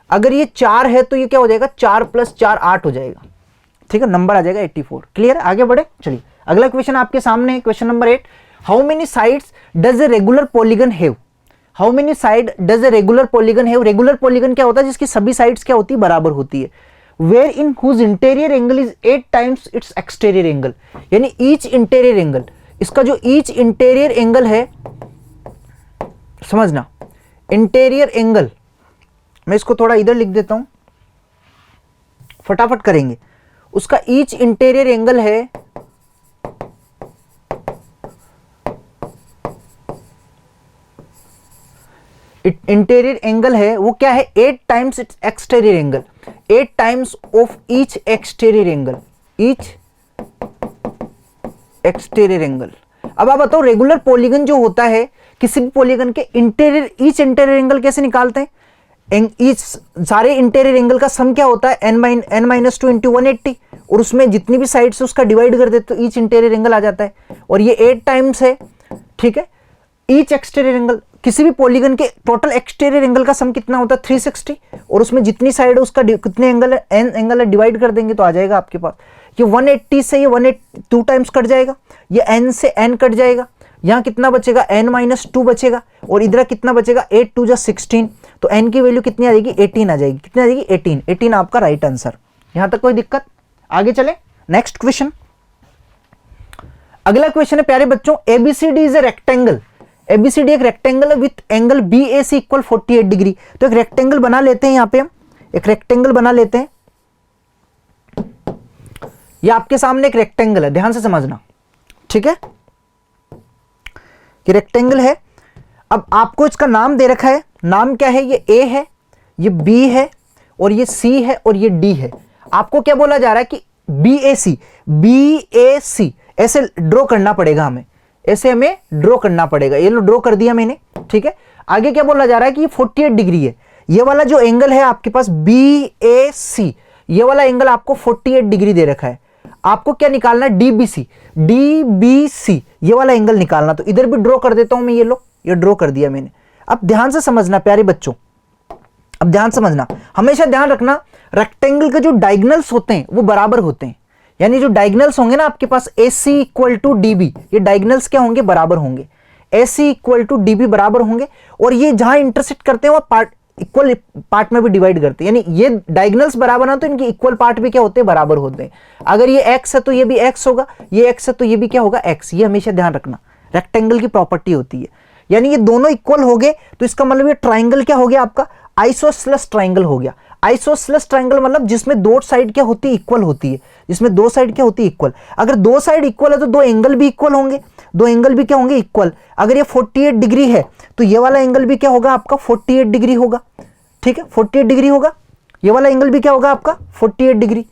अगर ये 4 है तो ये क्या हो जाएगा, 4 + 4 8 हो जाएगा। ठीक है, नंबर आ जाएगा 84। क्लियर है, आगे बढ़े। चलिए अगला क्वेश्चन आपके सामने है, question number 8। How many sides does a regular polygon have. How many side does a regular polygon have. Regular polygon क्या होता है, जिसकी सभी साइड्स क्या होती है, बराबर होती है। Where in whose interior angle is 8 times its exterior angle. यानी ईच इंटीरियर एंगल, इसका जो ईच इंटीरियर एंगल है, समझना, इंटीरियर एंगल, मैं इसको थोड़ा इधर लिख देता हूं, फटाफट करेंगे। उसका ईच इंटीरियर एंगल है इंटीरियर एंगल है वो क्या है, 8 times its exterior angle, 8 times of each exterior angle, each exterior angle. अब आप बताओ रेगुलर पॉलीगन जो होता है, किसी भी पॉलीगन के इंटीरियर, ईच इंटीरियर एंगल कैसे निकालते हैं, ईच सारे इंटीरियर एंगल का सम क्या होता है, n-2 × 180, और उसमें जितनी भी साइड्स है उसका डिवाइड कर देते तो ईच इंटीरियर एंगल आ जाता है, और ये 8 टाइम्स है। ठीक है, ईच एक्सटीरियर एंगल, किसी भी पॉलीगन के टोटल एक्सटीरियर एंगल का सम कितना होता है, 360, और उसमें जितनी साइड है उसका कितने एंगल है, n एंगल है, डिवाइड कर देंगे तो आ जाएगा आपके पास। ये 180 से ये 182 टाइम्स कट जाएगा, ये n से n कट जाएगा, यहाँ कितना बचेगा, n-2 बचेगा, और इधर कितना बचेगा, 8 2 = 16, तो n की वैल्यू कितनी आ जाएगी, 18 आ जाएगी। कितनी आ जाएगी, 18। 18 आपका राइट आंसर। यहां तक कोई दिक्कत? आगे चले नेक्स्ट क्वेश्चन। अगला क्वेश्चन है प्यारे बच्चों, ABCD is a rectangle. ABCD एक रेक्टेंगल है with angle BAC equal 48 degree. तो एक रेक्टेंगल बना लेते हैं, यहां पे हम एक रेक्टेंगल बना लेते हैं। ये आपके सामने एक रेक्टेंगल है, ध्यान से समझना, ठीक है? ये रेक्टेंगल है। अब आपको इसका नाम दे रखा है, नाम क्या है? ये ए है, ये बी है, और ये सी है, और ये डी है। आपको क्या बोला जा रहा है कि बीएसी, बीएसी ऐसे ड्रॉ करना पड़ेगा हमें, ऐसे हमें ड्रॉ करना पड़ेगा। ये लो ड्रॉ कर दिया मैंने, ठीक है? आगे क्या बोला जा रहा है कि ये 48 डिग्री है। ये वाला जो एंगल है आपके पास बीएसी, ये वाला एंगल आपको 48 डिग्री दे रखा है। आपको क्या निकालना है? डीबीसी, डीबीसी ये वाला एंगल निकालना। तो इधर भी ड्रॉ कर देता हूं मैं, ये लो, ये ड्रॉ कर दिया मैंने। अब ध्यान से समझना प्यारे बच्चों, अब ध्यान समझना, हमेशा ध्यान रखना रेक्टेंगल के जो डायगोनल्स होते हैं वो बराबर होते हैं। यानी जो डायगोनल्स होंगे ना आपके पास AC इक्वल टू DB, ये डायगोनल्स क्या होंगे? बराबर होंगे। AC इक्वल टू DB बराबर होंगे, और ये जहां इंटरसेक्ट करते हैं वो पार्ट इक्वल पार्ट में भी डिवाइड करते हैं। यानी ये डायगोनल्स बराबर ना, तो इनके इक्वल पार्ट भी क्या होते हैं? बराबर होते हैं। अगर ये x है तो ये भी x होगा, ये x है तो ये भी क्या होगा? x। ये हमेशा ध्यान रखना, रेक्टेंगल की प्रॉपर्टी होती है। यानी ये दोनों इक्वल हो गए तो इसका मतलब ये ट्राइंगल क्या हो गया आपका? आइसोसेलेस ट्राइंगल हो गया। आइसोसेलेस ट्राइंगल मतलब जिसमें दो साइड क्या होती है? इक्वल होती है। जिसमें दो साइड क्या होती है? इक्वल। अगर दो साइड इक्वल है तो दो एंगल भी इक्वल होंगे, दो एंगल भी क्या होंगे? इक्वल। अगर ये 48 डिग्री है तो ये वाला एंगल भी क्या होगा आपका? 48 डिग्री होगा, ठीक है? 48 डिग्री होगा। ये वाला एंगल भी क्या होगा आपका? 48 डिग्री।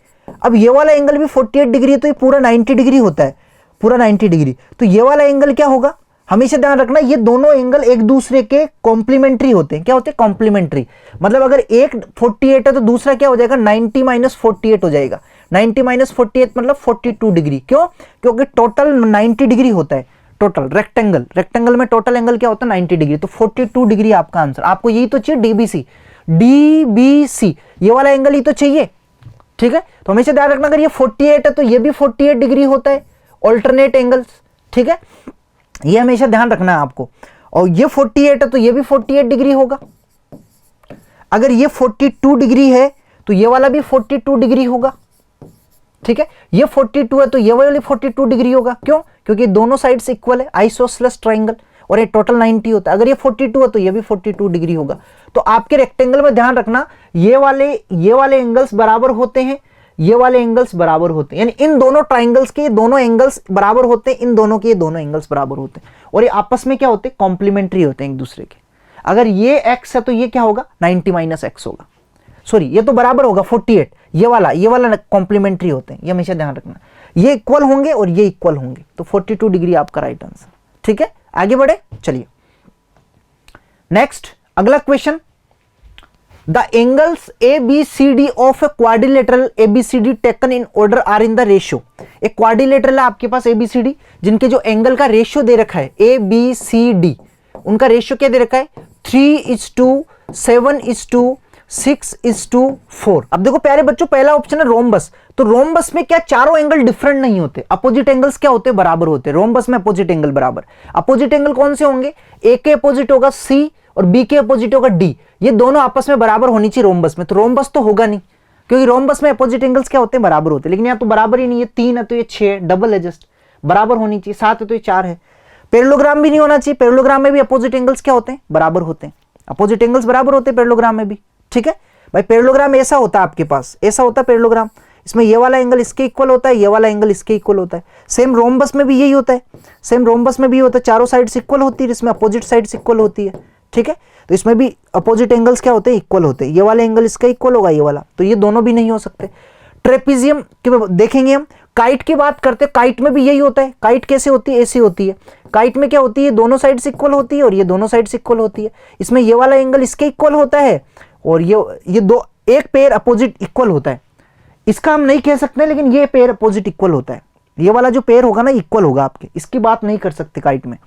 अब ये वाला एंगल भी 48 डिग्री है तो ये पूरा 90 डिग्री होता है, पूरा 90 डिग्री। तो ये वाला एंगल क्या होगा? हमेशा ध्यान रखना, ये दोनों एंगल एक दूसरे के कॉम्प्लीमेंट्री होते हैं। क्या होते हैं? कॉम्प्लीमेंट्री। मतलब अगर एक 48 है तो दूसरा क्या हो जाएगा? 90 माइनस 48 हो जाएगा। 90 माइनस 48 मतलब 42 डिग्री। क्यों? क्योंकि टोटल 90 डिग्री होता है। टोटल रेक्टेंगल में टोटल एंगल क्या होता है? 90 डिग्री। तो 42 डिग्री आपका आंसर। आपको यही तो चाहिए, डीबीसी, डीबीसी ये वाला एंगल ही तो चाहिए, ठीक है? तो हमेशा ध्यान रखना, अगर ये 48 है तो ये भी 48 डिग्री होता है, ऑल्टरनेट एंगल्स, ठीक है? ये हमेशा ध्यान रखना है आपको। और ये 48 है तो ये भी 48 डिग्री होगा। अगर ये 42 डिग्री है तो ये वाला भी 42 डिग्री होगा, ठीक है? ये 42 है तो ये वाला भी 42 डिग्री होगा। क्यों? क्योंकि दोनों साइड्स इक्वल है, आइसोसेलेस ट्राइंगल, और ये टोटल 90 होता है। अगर ये 42 है तो ये भी 42 डिग्री होगा। तो आपके रेक्टेंगल में ध्यान रखना, ये वाले एंगल्स बराबर होते हैं, ये वाले एंगल्स बराबर होते हैं। यानी इन दोनों ट्राइंगल्स के दोनों एंगल्स बराबर होते हैं, इन दोनों के दोनों एंगल्स बराबर होते हैं, और ये आपस में क्या होते हैं? कॉम्प्लीमेंट्री होते हैं एक दूसरे के। अगर ये x है तो ये क्या होगा? 90 माइनस x होगा। सॉरी, ये तो बराबर होगा 48। ये वाला कॉम्प्लीमेंट्री होते हैं, ये हमेशा ध्यान रखना। ये इक्वल होंगे और ये इक्वल होंगे, तो 42 डिग्री आपका राइट आंसर, ठीक है? आगे बढ़े, चलिए नेक्स्ट अगला question. The angles ABCD of a quadrilateral ABCD taken in order are in the ratio। एक क्वाड्रिलेटरल है आपके पास ABCD, जिनके जो एंगल का रेशियो दे रखा है ABCD, उनका रेशियो क्या दे रखा है? 3:7:6:4। अब देखो प्यारे बच्चों, पहला ऑप्शन है रोम्बस। तो रोम्बस में क्या चारों एंगल डिफरेंट नहीं होते, अपोजिट एंगल्स क्या होते हैं? बराबर होते हैं। रोम्बस में अपोजिट एंगल बराबर। अपोजिट एंगल कौन से होंगे? ए के अपोजिट होगा C और बी के अपोजिट होगा D। ये दोनों आपस में बराबर होनी चाहिए रोम्बस में। तो रोम्बस तो होगा नहीं, क्योंकि रोम्बस में अपोजिट एंगल्स क्या होते हैं? बराबर होते हैं। लेकिन यहाँ तो बराबर ही नहीं है, 3 है तो ये 6, डबल है जस्ट, बराबर होनी चाहिए। 7 है तो ये 4 है। पैरेललोग्राम भी नहीं होना चाहिए, पैरेललोग्राम में भी अपोजिट एंगल्स क्या होते हैं? बराबर होते हैं। अपोजिट एंगल्स बराबर होते हैं पैरेललोग्राम में भी, ठीक है भाई? पैरेललोग्राम ऐसा होता है आपके पास, ऐसा होता है पैरेललोग्राम। इसमें ये वाला एंगल इसके इक्वल होता है, ये वाला एंगल इसके इक्वल होता है। सेम रोम्बस में भी यही होता है, सेम रोम्बस में भी होता है, चारों साइड्स इक्वल होती है, इसमें अपोजिट साइड्स इक्वल होती है, ठीक है? तो इसमें भी अपोजिट एंगल्स क्या होते हैं? इक्वल होते हैं। ये वाला एंगल इसका इक्वल होगा, ये वाला, तो ये दोनों भी नहीं हो सकते। ट्रेपेजियम देखेंगे हम। काइट की बात करते हैं, काइट में भी यही होता है। काइट कैसे होती है? ऐसी होती है। काइट में क्या होती है? दोनों साइड्स इक्वल होती है और ये दोनों साइड्स इक्वल होती है। इसमें ये वाला एंगल इसके इक्वल होता है और ये दो, एक पेयर अपोजिट इक्वल होता है। इसका हम नहीं कह सकते, लेकिन ये पेयर अपोजिट इक्वल होता है। ये वाला जो पेयर होगा ना, इक्वल होगा आपके, इसकी बात नहीं कर सकते काइट में।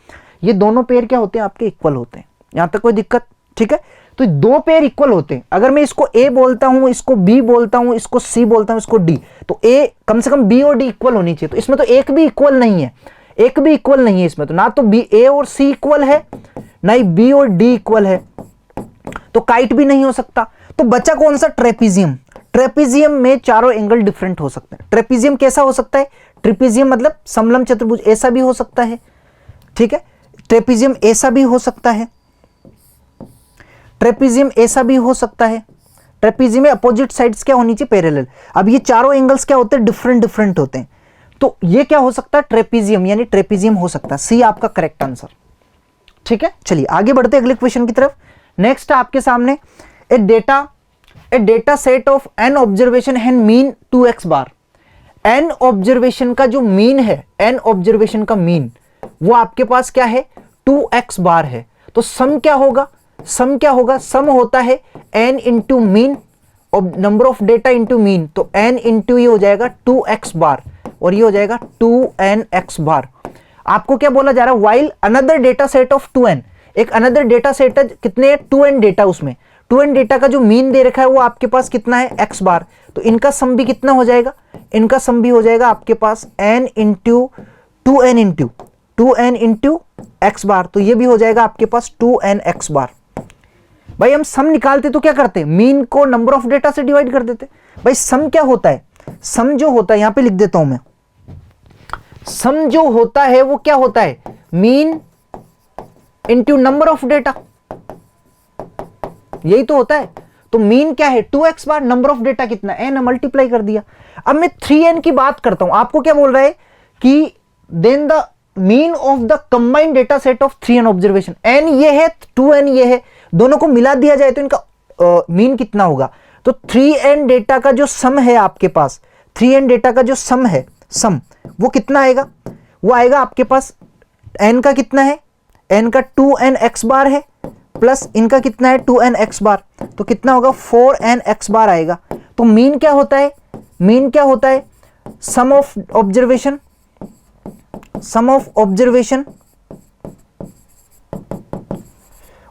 ये दोनों पेयर क्या होते हैं? आपके इक्वल होते हैं। यहां तक कोई दिक्कत? ठीक है, तो दो पेयर इक्वल होते हैं। अगर मैं इसको ए बोलता हूं, इसको बी बोलता हूं, इसको सी बोलता हूं, इसको डी, तो ए कम से कम बी और डी इक्वल होनी चाहिए। तो इसमें तो एक भी इक्वल नहीं है, एक भी इक्वल नहीं है इसमें। तो ना तो बी, ए और सी इक्वल है, ना ही बी और डी इक्वल है, तो काइट भी नहीं हो सकता। तो बचा कौन सा? ट्रेपेजियम। ट्रेपीजियम में चारों एंगल डिफरेंट हो सकते हैं। ट्रेपीजियम कैसा हो सकता है? ट्रेपीजियम मतलब समलंब चतुर्भुज, ऐसा भी हो सकता है, ठीक है। ट्रेपीजियम ऐसा भी हो सकता है, ट्रेपीजियम ऐसा भी हो सकता है। ट्रेपीजियम में अपोजिट साइड्स क्या होनी चाहिए? पैरेलल। अब ये चारों एंगल्स क्या होते हैं? डिफरेंट डिफरेंट होते हैं। तो ये क्या हो सकता है? ट्रेपीजियम, यानी ट्रेपीजियम हो सकता है। सी आपका करेक्ट आंसर, ठीक है। चलिए आगे बढ़ते हैं अगले क्वेश्चन की तरफ। नेक्स्ट आपके सामने a data set of n observation and mean 2x bar. N observation का जो मीन है, एन ऑब्जर्वेशन का मीन वो आपके पास क्या है? 2x बार है। तो सम क्या होगा? सम क्या होगा? सम होता है n into mean, number of data into mean. तो n इंटू ये हो जाएगा 2x बार और ये हो जाएगा 2nx बार। आपको क्या बोला जा रहा है? While another data set of 2n, एक अनदर डेटा सेट है, कितने? 2n डेटा, उसमें 2n डेटा का जो मीन दे रखा है वो आपके पास कितना है? x बार। तो इनका सम भी कितना हो जाएगा? इनका सम भी हो जाएगा आपके पास n into 2n into x बार। तो ये भी हो जाएगा आपके पास 2nx बार। भाई हम सम निकालते तो क्या करते? मीन को नंबर ऑफ डेटा से डिवाइड कर देते। भाई सम क्या होता है? सम जो होता है, यहां पे लिख देता हूं मैं, सम जो होता है वो क्या होता है? Mean into number of data, यही तो होता है। तो मीन क्या है? 2x bar, number of data कितना? n, मल्टीप्लाई कर दिया। अब मैं 3n की बात करता हूं। आपको क्या बोल रहा है कि then the mean of the combined data set of 3n observation. n ये है, 2n ये है, दोनों को मिला दिया जाए तो इनका मीन कितना होगा? तो 3n डेटा का जो सम है आपके पास, 3n डेटा का जो सम है, सम वो कितना आएगा? वो आएगा आपके पास n का कितना है? n का 2nx बार है, प्लस इनका कितना है? 2nx बार। तो कितना होगा? 4nx बार आएगा। तो मीन क्या होता है? मीन क्या होता है? Sum of observation, sum of observation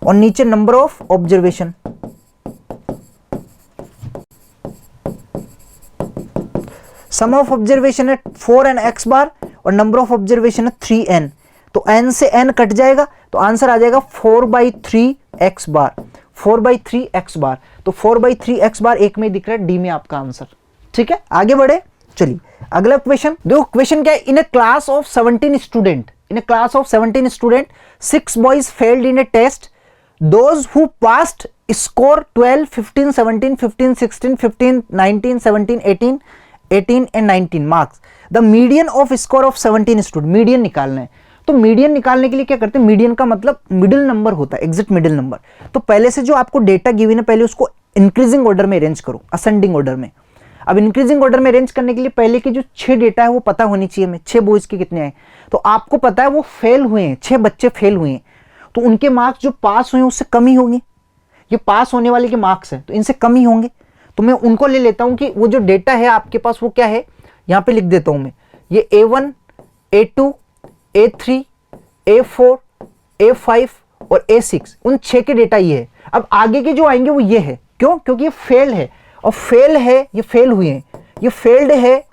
और नीचे number of observation. Sum of observation है 4nx बार और नंबर ऑफ ऑब्जर्वेशन है 3n। तो n से n कट जाएगा तो आंसर आ जाएगा 4/3x बार, 4/3x बार। तो 4/3x बार एक में दिख रहा है, डी में आपका आंसर, ठीक है। आगे बढ़े, चलिए अगला क्वेश्चन देखो। क्वेश्चन क्या है? In a class of 17 student, in a class of 17 student 6 boys failed in a test, those who passed score 12, 15, 17, 15, 16, 15, 19, 17, 18, 18 and 19 marks. The median of score of 17 student, median निकालना है। तो मीडियन निकालने के लिए क्या करते हैं? मीडियन का मतलब मिडिल नंबर होता है, एग्जैक्ट मिडिल नंबर। तो पहले से जो आपको डेटा गिवन है, पहले उसको इंक्रीजिंग ऑर्डर में अरेंज करो, असेंडिंग ऑर्डर में। अब इंक्रीजिंग ऑर्डर में अरेंज करने के लिए पहले के जो 6 डेटा है वो पता होनी चाहिए हमें, 6 बॉयज के कितने आए। तो आपको पता है वो फेल हुए हैं, 6 बच्चे फेल हुए हैं, तो उनके मार्क्स जो पास हुए हैं उससे कम ही होंगे। ये पास होने वाले के मार्क्स हैं तो इनसे कम ही होंगे। तो मैं उनको ले लेता हूं कि वो जो डेटा है आपके पास वो क्या है, यहां पे लिख देता हूं मैं, ये A1, A2, A3, A4, A5 और A6, उन 6 के डेटा ये है। अब आगे के जो आएंगे वो ये है, क्यों? क्योंकि ये फेल है, और फेल है, ये फेल हुए हैं, ये फेल्ड है,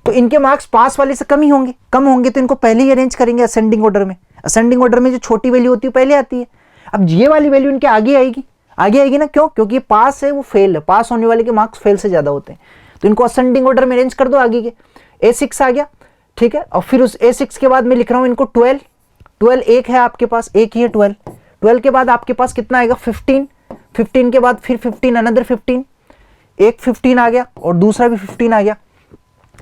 तो इनके मार्क्स पास वाले से कम ही होंगे, कम होंगे तो इनको पहले ही अरेंज करेंगे असेंडिंग ऑर्डर में। असेंडिंग ऑर्डर में जो छोटी वैल्यू होती है पहले आती है। अब ये वाली वैल्यू इनके आगे आएगी, आगे आएगी ना, क्यों? क्योंकि ये पास है, वो फेल है, पास होने वाले के मार्क्स फेल से ज्यादा होते हैं, तो इनको असेंडिंग ऑर्डर में अरेंज कर दो आगे के। A6 आ गया, ठीक है। और फिर उस A6 के बाद मैं लिख रहा हूं इनको 12, 12 एक है आपके पास, एक ही है 12, 12 के बाद आपके पास कितना आएगा? 15, 15 के बाद फिर 15, अनदर 15, एक 15 आ गया और दूसरा भी 15 आ गया,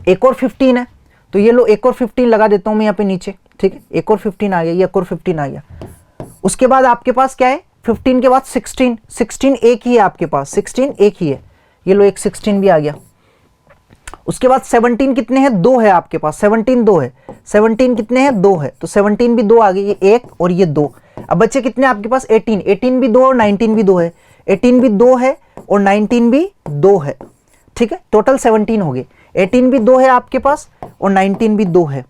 एक और 15 है, तो ये लो एक और 15 लगा देता हूं मैं यहाँ पे नीचे, ठीक है। एक और 15 आ गया, ये एक और 15 आ गया। उसके बाद आपके पास क्या है? 15 के बाद 16, 16 एक ही है आपके पास, 16 एक ही है, ये लो एक 16 भी आ गया। उसके बाद 17 कितने हैं? 2 है आपके पास, 17 2 है, 17 कितने हैं? 2 है, तो 17 भी 2 आ गए, ये एक और ये 2। अब बच्चे कितने आपके पास? 18, 18 भी 2 और 19 भी 2 है, 18 भी 2 है और 19 भी 2 है, ठीक है। टोटल 17 हो गए, 18 भी 2 है आपके पास और 19 भी 2 है।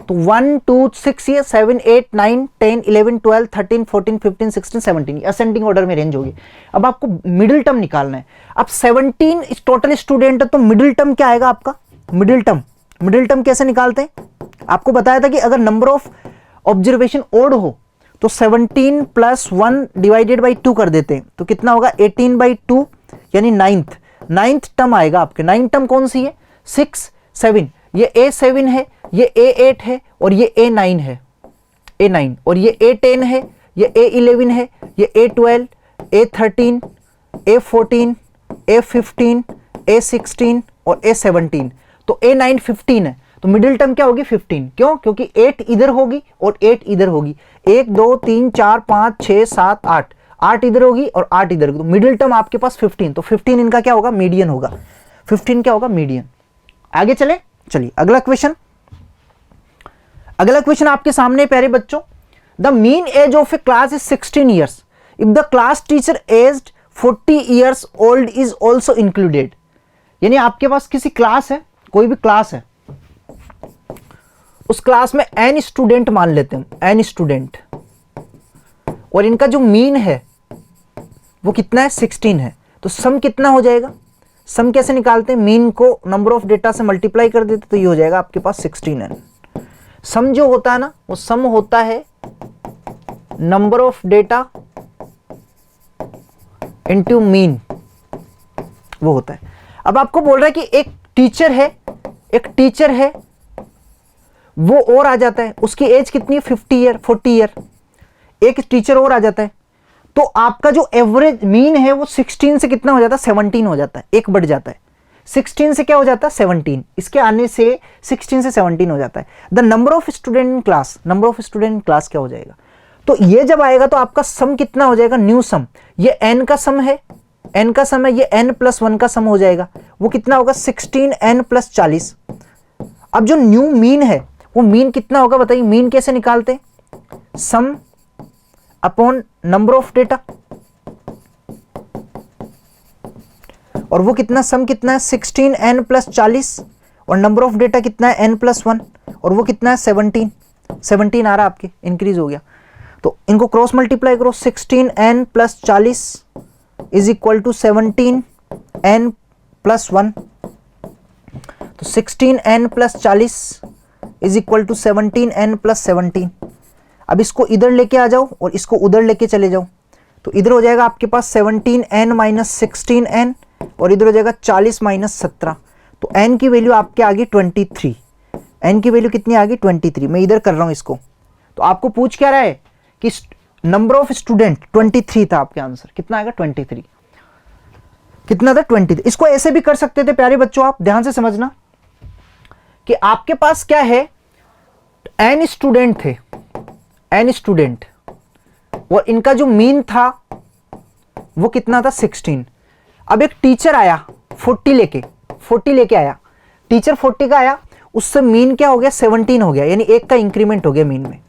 तो 1 2 6 ये 7 8 9 10 11 12 13 14 15 16 17 असेंडिंग ऑर्डर में रेंज होगी। अब आपको मिडिल टर्म निकालना है। अब 17 टोटल स्टूडेंट है तो मिडिल टर्म क्या आएगा आपका? मिडिल टर्म कैसे निकालते हैं? आपको बताया था कि अगर नंबर ऑफ ऑब्जर्वेशन ओड हो तो 17 + 1 डिवाइडेड बाई 2 कर देते हैं, तो कितना होगा? 18/2 यानी 9th। नाइन्थ टर्म आएगा आपके। नाइन्थ टर्म कौन सी है? 6 7, ये A7 है, ये A8 है और ये A9 है, A9, और ये A10 है, ये A11 है, ये A12, A13, A14, A15, A16 और A17। तो A9 15 है, तो मिडिल टर्म क्या होगी? 15। क्यों? क्योंकि 8 इधर होगी और 8 इधर होगी। 1 2 3 4 5 6 7 8, 8 इधर होगी और 8 इधर होगी, तो मिडिल टर्म आपके पास 15। तो 15 इनका क्या होगा? मीडियन होगा। 15 क्या होगा? मीडियन। आगे चले, चलिए अगला क्वेश्चन। अगला क्वेश्चन आपके सामने प्यारे बच्चों, the mean age of a class is 16 years if the class teacher aged 40 years old is also included. यानी आपके पास किसी क्लास है, कोई भी क्लास है, उस क्लास में n स्टूडेंट मान लेते हैं, n स्टूडेंट, और इनका जो मीन है वो कितना है? 16 है। तो सम कितना हो जाएगा? सम कैसे निकालते हैं? मीन को नंबर ऑफ डेटा से मल्टीप्लाई कर देते तो ये हो जाएगा आपके पास 16n। सम जो होता है ना, वो सम होता है number of data into mean, वो होता है। अब आपको बोल रहा है कि एक टीचर है, वो और आ जाता है, उसकी एज कितनी है? 40 ईयर। एक टीचर और आ जाता है, तो आपका जो एवरेज मीन है वो 16 से कितना हो जाता है? 17 हो जाता है, एक बढ़ जाता है। 16 से क्या हो जाता है? 17। इसके आने से 16 से 17 हो जाता है। The number of student in class, number of student in class क्या हो जाएगा? तो ये जब आएगा तो आपका सम कितना हो जाएगा? न्यू सम। ये n का सम है, ये n+1 का सम हो जाएगा, वो कितना होगा? 16n+40। अब जो न्यू मीन है वो मीन कितना होगा बताइए? मीन कैसे निकालते हैं? सम अपॉन नंबर ऑफ डेटा, और वो कितना? सम कितना है? 16n+40, और नंबर ऑफ डेटा कितना है? n+1, और वो कितना है? 17 आ रहा है आपके, इंक्रीज हो गया। तो इनको क्रॉस मल्टीप्लाई करो, 16n+40 is equal to 17n+1, तो 16n+40 is equal to 17n+17। अब इसको इधर लेके आ जाओ और इसको उधर लेके चले जाओ, तो इधर हो जाएगा आपके पास 17n - 16n, और इधर हो जाएगा 40 - 17। तो n की वैल्यू आपके आ गई 23। n की वैल्यू कितनी आ गई? 23। मैं इधर कर रहा हूं इसको। तो आपको पूछ क्या रहा है कि नंबर ऑफ स्टूडेंट 23 था, आपके आंसर कितना आएगा? 23। कितना था? 23। इसको ऐसे भी कर सकते थे प्यारे बच्चों, आप ध्यान से समझना कि आपके पास क्या है? n स्टूडेंट थे, n स्टूडेंट, और इनका जो मीन था वो कितना था? 16। अब एक टीचर आया 40 लेके आया, टीचर 40 का आया, उससे मीन क्या हो गया? 17 हो गया, यानी एक का इंक्रीमेंट हो गया मीन में।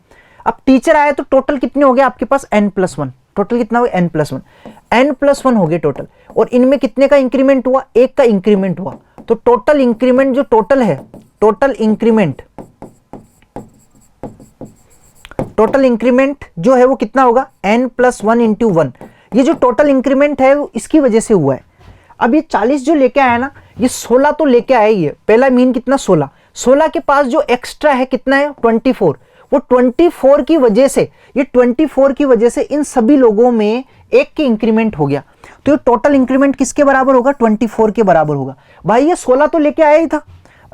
अब टीचर आया तो टोटल कितने हो गए आपके पास? n+1। टोटल कितना हुआ? n+1 हो गए टोटल, और इनमें कितने का इंक्रीमेंट हुआ? एक का इंक्रीमेंट हुआ। तो टोटल इंक्रीमेंट जो टोटल है, टोटल इंक्रीमेंट जो है वो कितना होगा? n+1 × 1। ये जो टोटल इंक्रीमेंट है वो इसकी वजह से हुआ है। अब ये 40 जो लेके आया ना, ये 16 तो लेके आया ही है। पहला मीन कितना? 16 के पास जो एक्स्ट्रा है कितना है? 24। वो 24 की वजह से, ये 24 की वजह से इन सभी लोगों में एक के इंक्रीमेंट हो गया। तो ये टोटल इंक्रीमेंट किसके बराबर होगा? 24 के बराबर होगा। भाई ये 16 तो लेके आया ही था।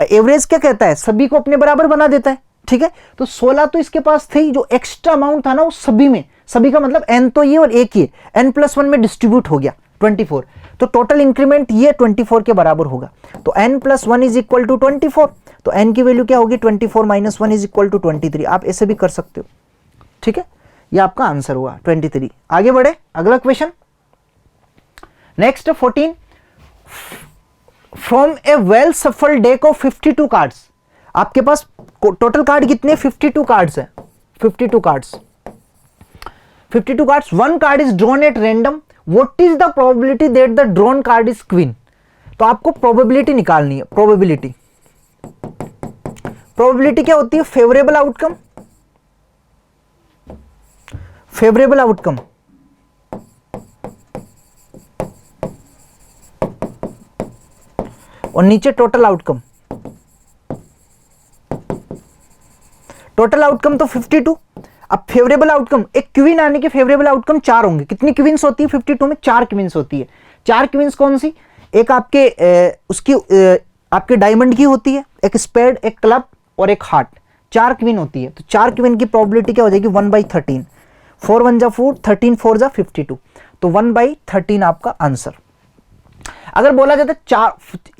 एवरेज क्या कहता है? सभी को अपने बराबर बना देता है, ठीक है। तो 16 तो इसके पास थे, जो एक्स्ट्रा अमाउंट था ना वो सभी में, सभी का मतलब n तो ये और एक ही, n+1 में डिस्ट्रीब्यूट हो गया 24। तो टोटल इंक्रीमेंट ये 24 के बराबर होगा। तो n+1 इज इक्वल टू 24। तो n की वैल्यू क्या होगी? 24 - 1 इज इक्वल टू 23। आप ऐसे भी कर सकते हो, ठीक है। ये आपका आंसर हुआ 23। आगे बढ़े, अगला question next 14। From A well सफल डेक ऑफ 52 कार्ड्स, आपके पास टोटल कार्ड कितने? 52 कार्ड्स है। 52 cards, 52 cards, one card is drawn at random, what is the probability that the drawn card is queen. तो आपको प्रोबेबिलिटी निकालनी है। प्रोबेबिलिटी क्या होती है? फेवरेबल आउटकम, फेवरेबल आउटकम, और नीचे टोटल आउटकम। टोटल आउटकम तो 52। अब फेवरेबल आउटकम, एक क्वीन आने के फेवरेबल आउटकम 4 होंगे। कितनी क्वींस होती है 52 में? 4 क्वींस होती है। 4 क्वींस कौन सी? एक आपके उसकी आपके डायमंड की होती है, एक स्पेड, एक क्लब और एक हार्ट, 4 क्वीन होती है। तो 4 क्वीन की प्रोबेबिलिटी क्या हो जाएगी 1/13, 4 1 जा 4, 13 4 जा 52, तो 1/13 आपका आंसर। अगर बोला जाता है चार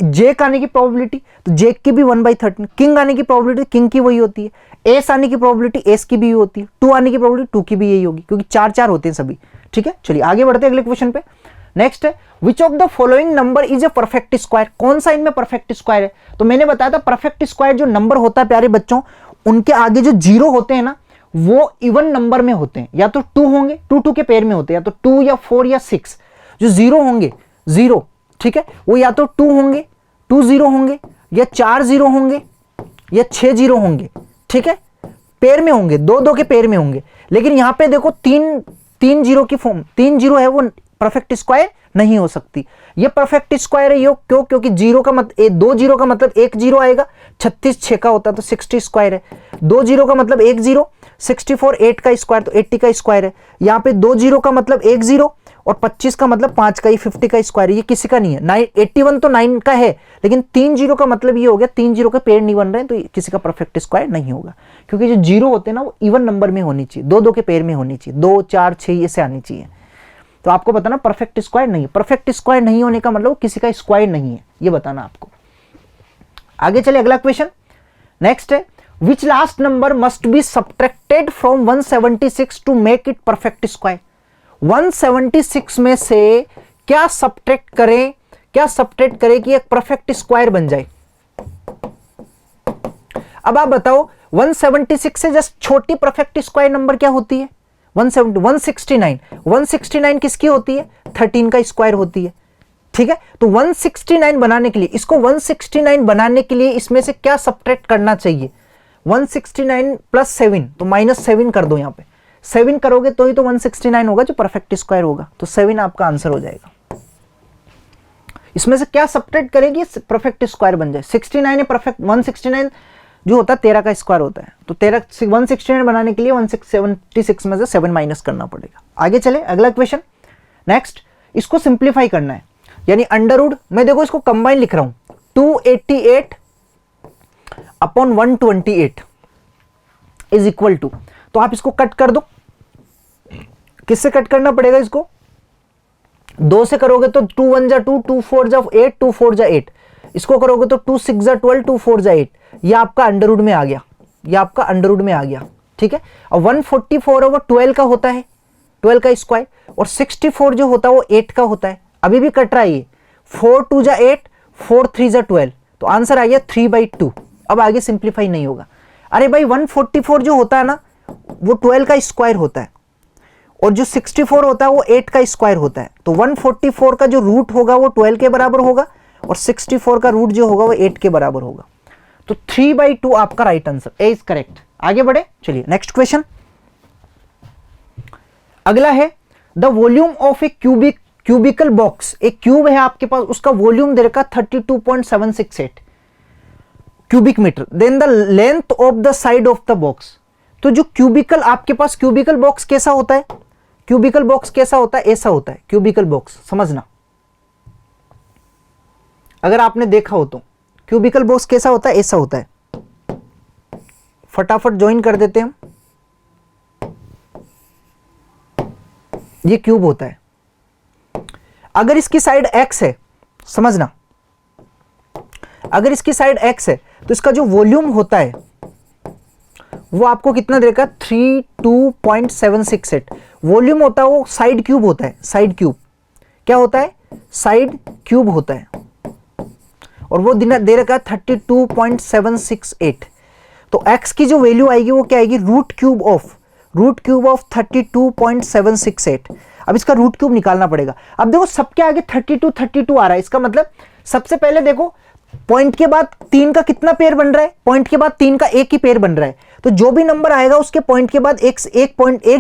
जेक आने की प्रोबेबिलिटी, तो जेक की भी 1/13, किंग आने की प्रोबेबिलिटी किंग की वही होती है, एस आने की प्रोबेबिलिटी एस की भी होती है, 2 आने की प्रोबेबिलिटी 2 की भी यही होगी, क्योंकि 4 होते हैं सभी। ठीक है, चलिए आगे बढ़ते हैं अगले क्वेश्चन पे। नेक्स्ट है which of the following number is a perfect square, कौन सा इनमें परफेक्ट स्क्वायर है। तो मैंने बताया था परफेक्ट स्क्वायर जो नंबर होता है प्यारे बच्चों, उनके आगे जो जीरो होते हैं ना वो इवन नंबर में होते हैं, या तो 2 होंगे, 2 के पेयर में होते हैं, या तो 2 या 4 या 6। जो जीरो होंगे, जीरो, ठीक है, वो या तो 2 होंगे, 2 0 होंगे, या 4 0 होंगे, या 6 0 होंगे। ठीक है, पेयर में होंगे, 2 के पेयर में होंगे। लेकिन यहां पे देखो 3 जीरो की फॉर्म, 3 जीरो है, वो परफेक्ट स्क्वायर नहीं हो सकती। ये परफेक्ट स्क्वायर है, क्यों? क्योंकि 2 जीरो का मतलब 1 जीरो आएगा, 36 6 का होता है तो 60 स्क्वायर है। 2 जीरो का मतलब 1 जीरो, 64 8 का स्क्वायर तो 80 का स्क्वायर है। यहाँ पे 2 जीरो का मतलब 1 जीरो और 25 का मतलब 5 का, ये 50 का स्क्वायर है। ये किसी का नहीं है। 81 तो 9 का है, लेकिन 3 जीरो का मतलब ये हो गया 3 जीरो के पेयर नहीं बन रहे हैं, तो किसी का परफेक्ट स्क्वायर नहीं होगा। क्योंकि जो जीरो होते हैं ना वो इवन नंबर में होनी चाहिए, 2 के पेयर में होनी चाहिए, 2 4 6 ऐसे आनी चाहिए। तो आपको बताना परफेक्ट स्क्वायर नहीं है। परफेक्ट स्क्वायर नहीं होने का मतलब किसी का स्क्वायर नहीं है, ये बताना आपको। आगे चले अगला क्वेश्चन। नेक्स्ट है which last number must be subtracted from 176 to make it perfect square. 176 में से क्या सब्ट्रैक्ट करें, कि एक परफेक्ट स्क्वायर बन जाए। अब आप बताओ 176 से जस्ट छोटी परफेक्ट स्क्वायर नंबर क्या होती है 169 किसकी होती है 13 का स्क्वायर होती है। ठीक है, तो 169 बनाने के लिए, इसको 169 बनाने के लिए इसमें से क्या सब्ट्रैक्ट करना चाहिए 169 प्लस 7, तो -7 कर दो। यहां पे 7 करोगे तो ही तो 169 होगा जो परफेक्ट स्क्वायर होगा, तो 7 आपका आंसर हो जाएगा। इसमें से क्या सब्ट्रैक्ट करेगी परफेक्ट स्क्वायर बन जाए। 69 है परफेक्ट, 169 जो होता है 13 का स्क्वायर होता है, तो 169 बनाने के लिए 176 में से 7 माइनस करना पड़ेगा। आगे चले अगला क्वेश्चन। नेक्स्ट, इसको सिंप्लीफाई करना है, यानी अंडरवुड, मैं देखो इसको कंबाइन लिख रहा हूं, 288 अपॉन 128 इज इक्वल टू, तो आप इसको कट कर दो। किससे कट करना पड़ेगा इसको, 2 से करोगे तो 2 1 जा 2, 2 4 जा 8, 2 4 जा 8, इसको करोगे तो 2 6 जा 12, 2 4 जा 8, ये आपका अंडरवुड में आ गया, ठीक है। और 144 ओवर 12 का होता है, 12 का स्क्वायर, और 64 जो होता है वो 8 का होता है। अभी भी कट रहा है ये, 4 2 जा 8, 4 3 जा 12, तो आंसर आ गया 3/2। अब आगे सिंप्लीफाई नहीं होगा। अरे भाई 144 जो होता है ना वो 12 का स्क्वायर होता है, और जो 64 होता है वो 8 का स्क्वायर होता है, तो 144 का जो रूट होगा वो 12 के बराबर होगा, और 64 का रूट जो होगा वो 8 के बराबर होगा। तो 3/2 आपका right answer, A is correct. आगे बढ़े, चलिए नेक्स्ट क्वेश्चन। अगला है the volume of a cubical box, एक क्यूब है आपके पास, उसका वॉल्यूम दे रखा 32.768 cubic metre, then the length of the side of the box. तो जो क्यूबिकल आपके पास, क्यूबिकल बॉक्स कैसा होता है, क्यूबिकल बॉक्स कैसा होता है, ऐसा होता है क्यूबिकल बॉक्स, समझना अगर आपने देखा हो तो। क्यूबिकल बॉक्स कैसा होता है, ऐसा होता है। फटाफट ज्वाइन कर देते हैं हम। ये क्यूब होता है, अगर इसकी साइड x है, समझना अगर इसकी साइड x है तो इसका जो वॉल्यूम होता है वो आपको कितना देगा 32.768 वॉल्यूम होता है, वो साइड क्यूब होता है। साइड क्यूब क्या होता है, साइड क्यूब होता है, और वो दे रखा 32.768। तो x की जो वैल्यू आएगी वो क्या आएगी, रूट क्यूब ऑफ 32.768। अब इसका रूट क्यूब निकालना पड़ेगा। अब देखो सबके आगे 32 आ रहा है, इसका मतलब सबसे पहले देखो पॉइंट के बाद 3 का कितना पेयर बन रहा है, पॉइंट के बाद 3 का एक ही पेयर बन रहा है, तो जो भी नंबर आएगा उसके पॉइंट के बाद एक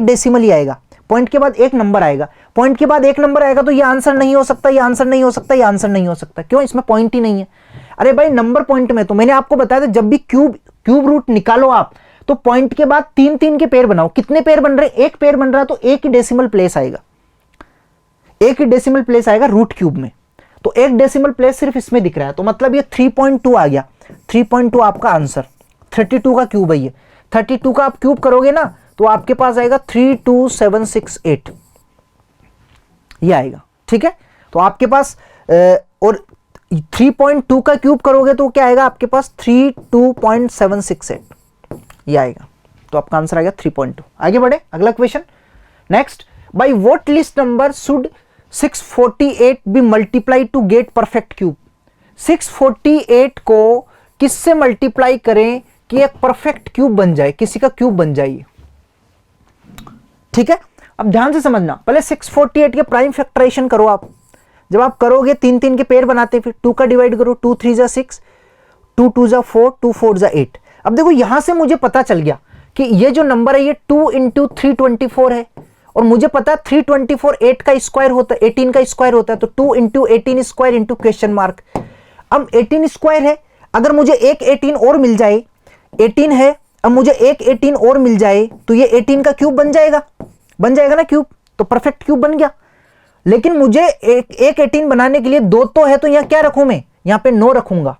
डेसिमल ही आएगा, पॉइंट के बाद एक नंबर आएगा, पॉइंट के बाद एक नंबर आएगा, तो ये आंसर नहीं हो सकता, ये आंसर नहीं हो सकता, ये आंसर नहीं हो सकता। क्यों, इसमें पॉइंट ही नहीं है। अरे भाई नंबर पॉइंट में, तो मैंने आपको बताया था जब भी क्यूब रूट निकालो आप, तो पॉइंट के बाद 3 के पेयर बनाओ। कितने पेयर बन रहे हैं, एक पेयर बन रहा है, तो एक ही डेसिमल प्लेस आएगा, रूट क्यूब में। तो एक डेसिमल प्लेस सिर्फ इसमें दिख रहा है, तो मतलब ये 3.2 आ गया। 3.2 आपका आंसर। 32 का क्यूब है ये। 32 का आप क्यूब करोगे ना तो आपके पास आएगा 32768, ये आएगा। ठीक है, तो आपके पास और 3.2 का क्यूब करोगे तो क्या आएगा आपके पास 32.768, ये आएगा। तो आपका आंसर आएगा 3.2। आगे बढ़े, अगला question. Next, by what least number should 648 be multiply to get perfect cube. 648 को किससे मल्टीप्लाई करें कि एक परफेक्ट क्यूब बन जाए, किसी का क्यूब बन जाए। ठीक है, अब ध्यान से समझना, पहले 648 के प्राइम फैक्टराइजेशन करो आप। जब आप करोगे 3 के पेयर बनाते, फिर 2 का डिवाइड करो, 2 3 जा 6, 2 2 जा 4, 2 4 जा 8। अब देखो यहां से मुझे पता चल गया कि ये जो नंबर है ये 2 इंटू 324 है, और मुझे पता है 324 8 का स्क्वायर होता है, 18 का स्क्वायर होता है, तो 2 into 18 square into question mark. अब 18 स्क्वायर है, अगर मुझे एक 18 और मिल जाए, 18 है, अब मुझे एक 18 और मिल जाए तो ये 18 का क्यूब बन जाएगा ना क्यूब, तो परफेक्ट क्यूब बन गया। लेकिन मुझे एक 18 बनाने के लिए 2 तो है, तो यहां क्या रखूं मैं, यहां पे 9 रखूंगा,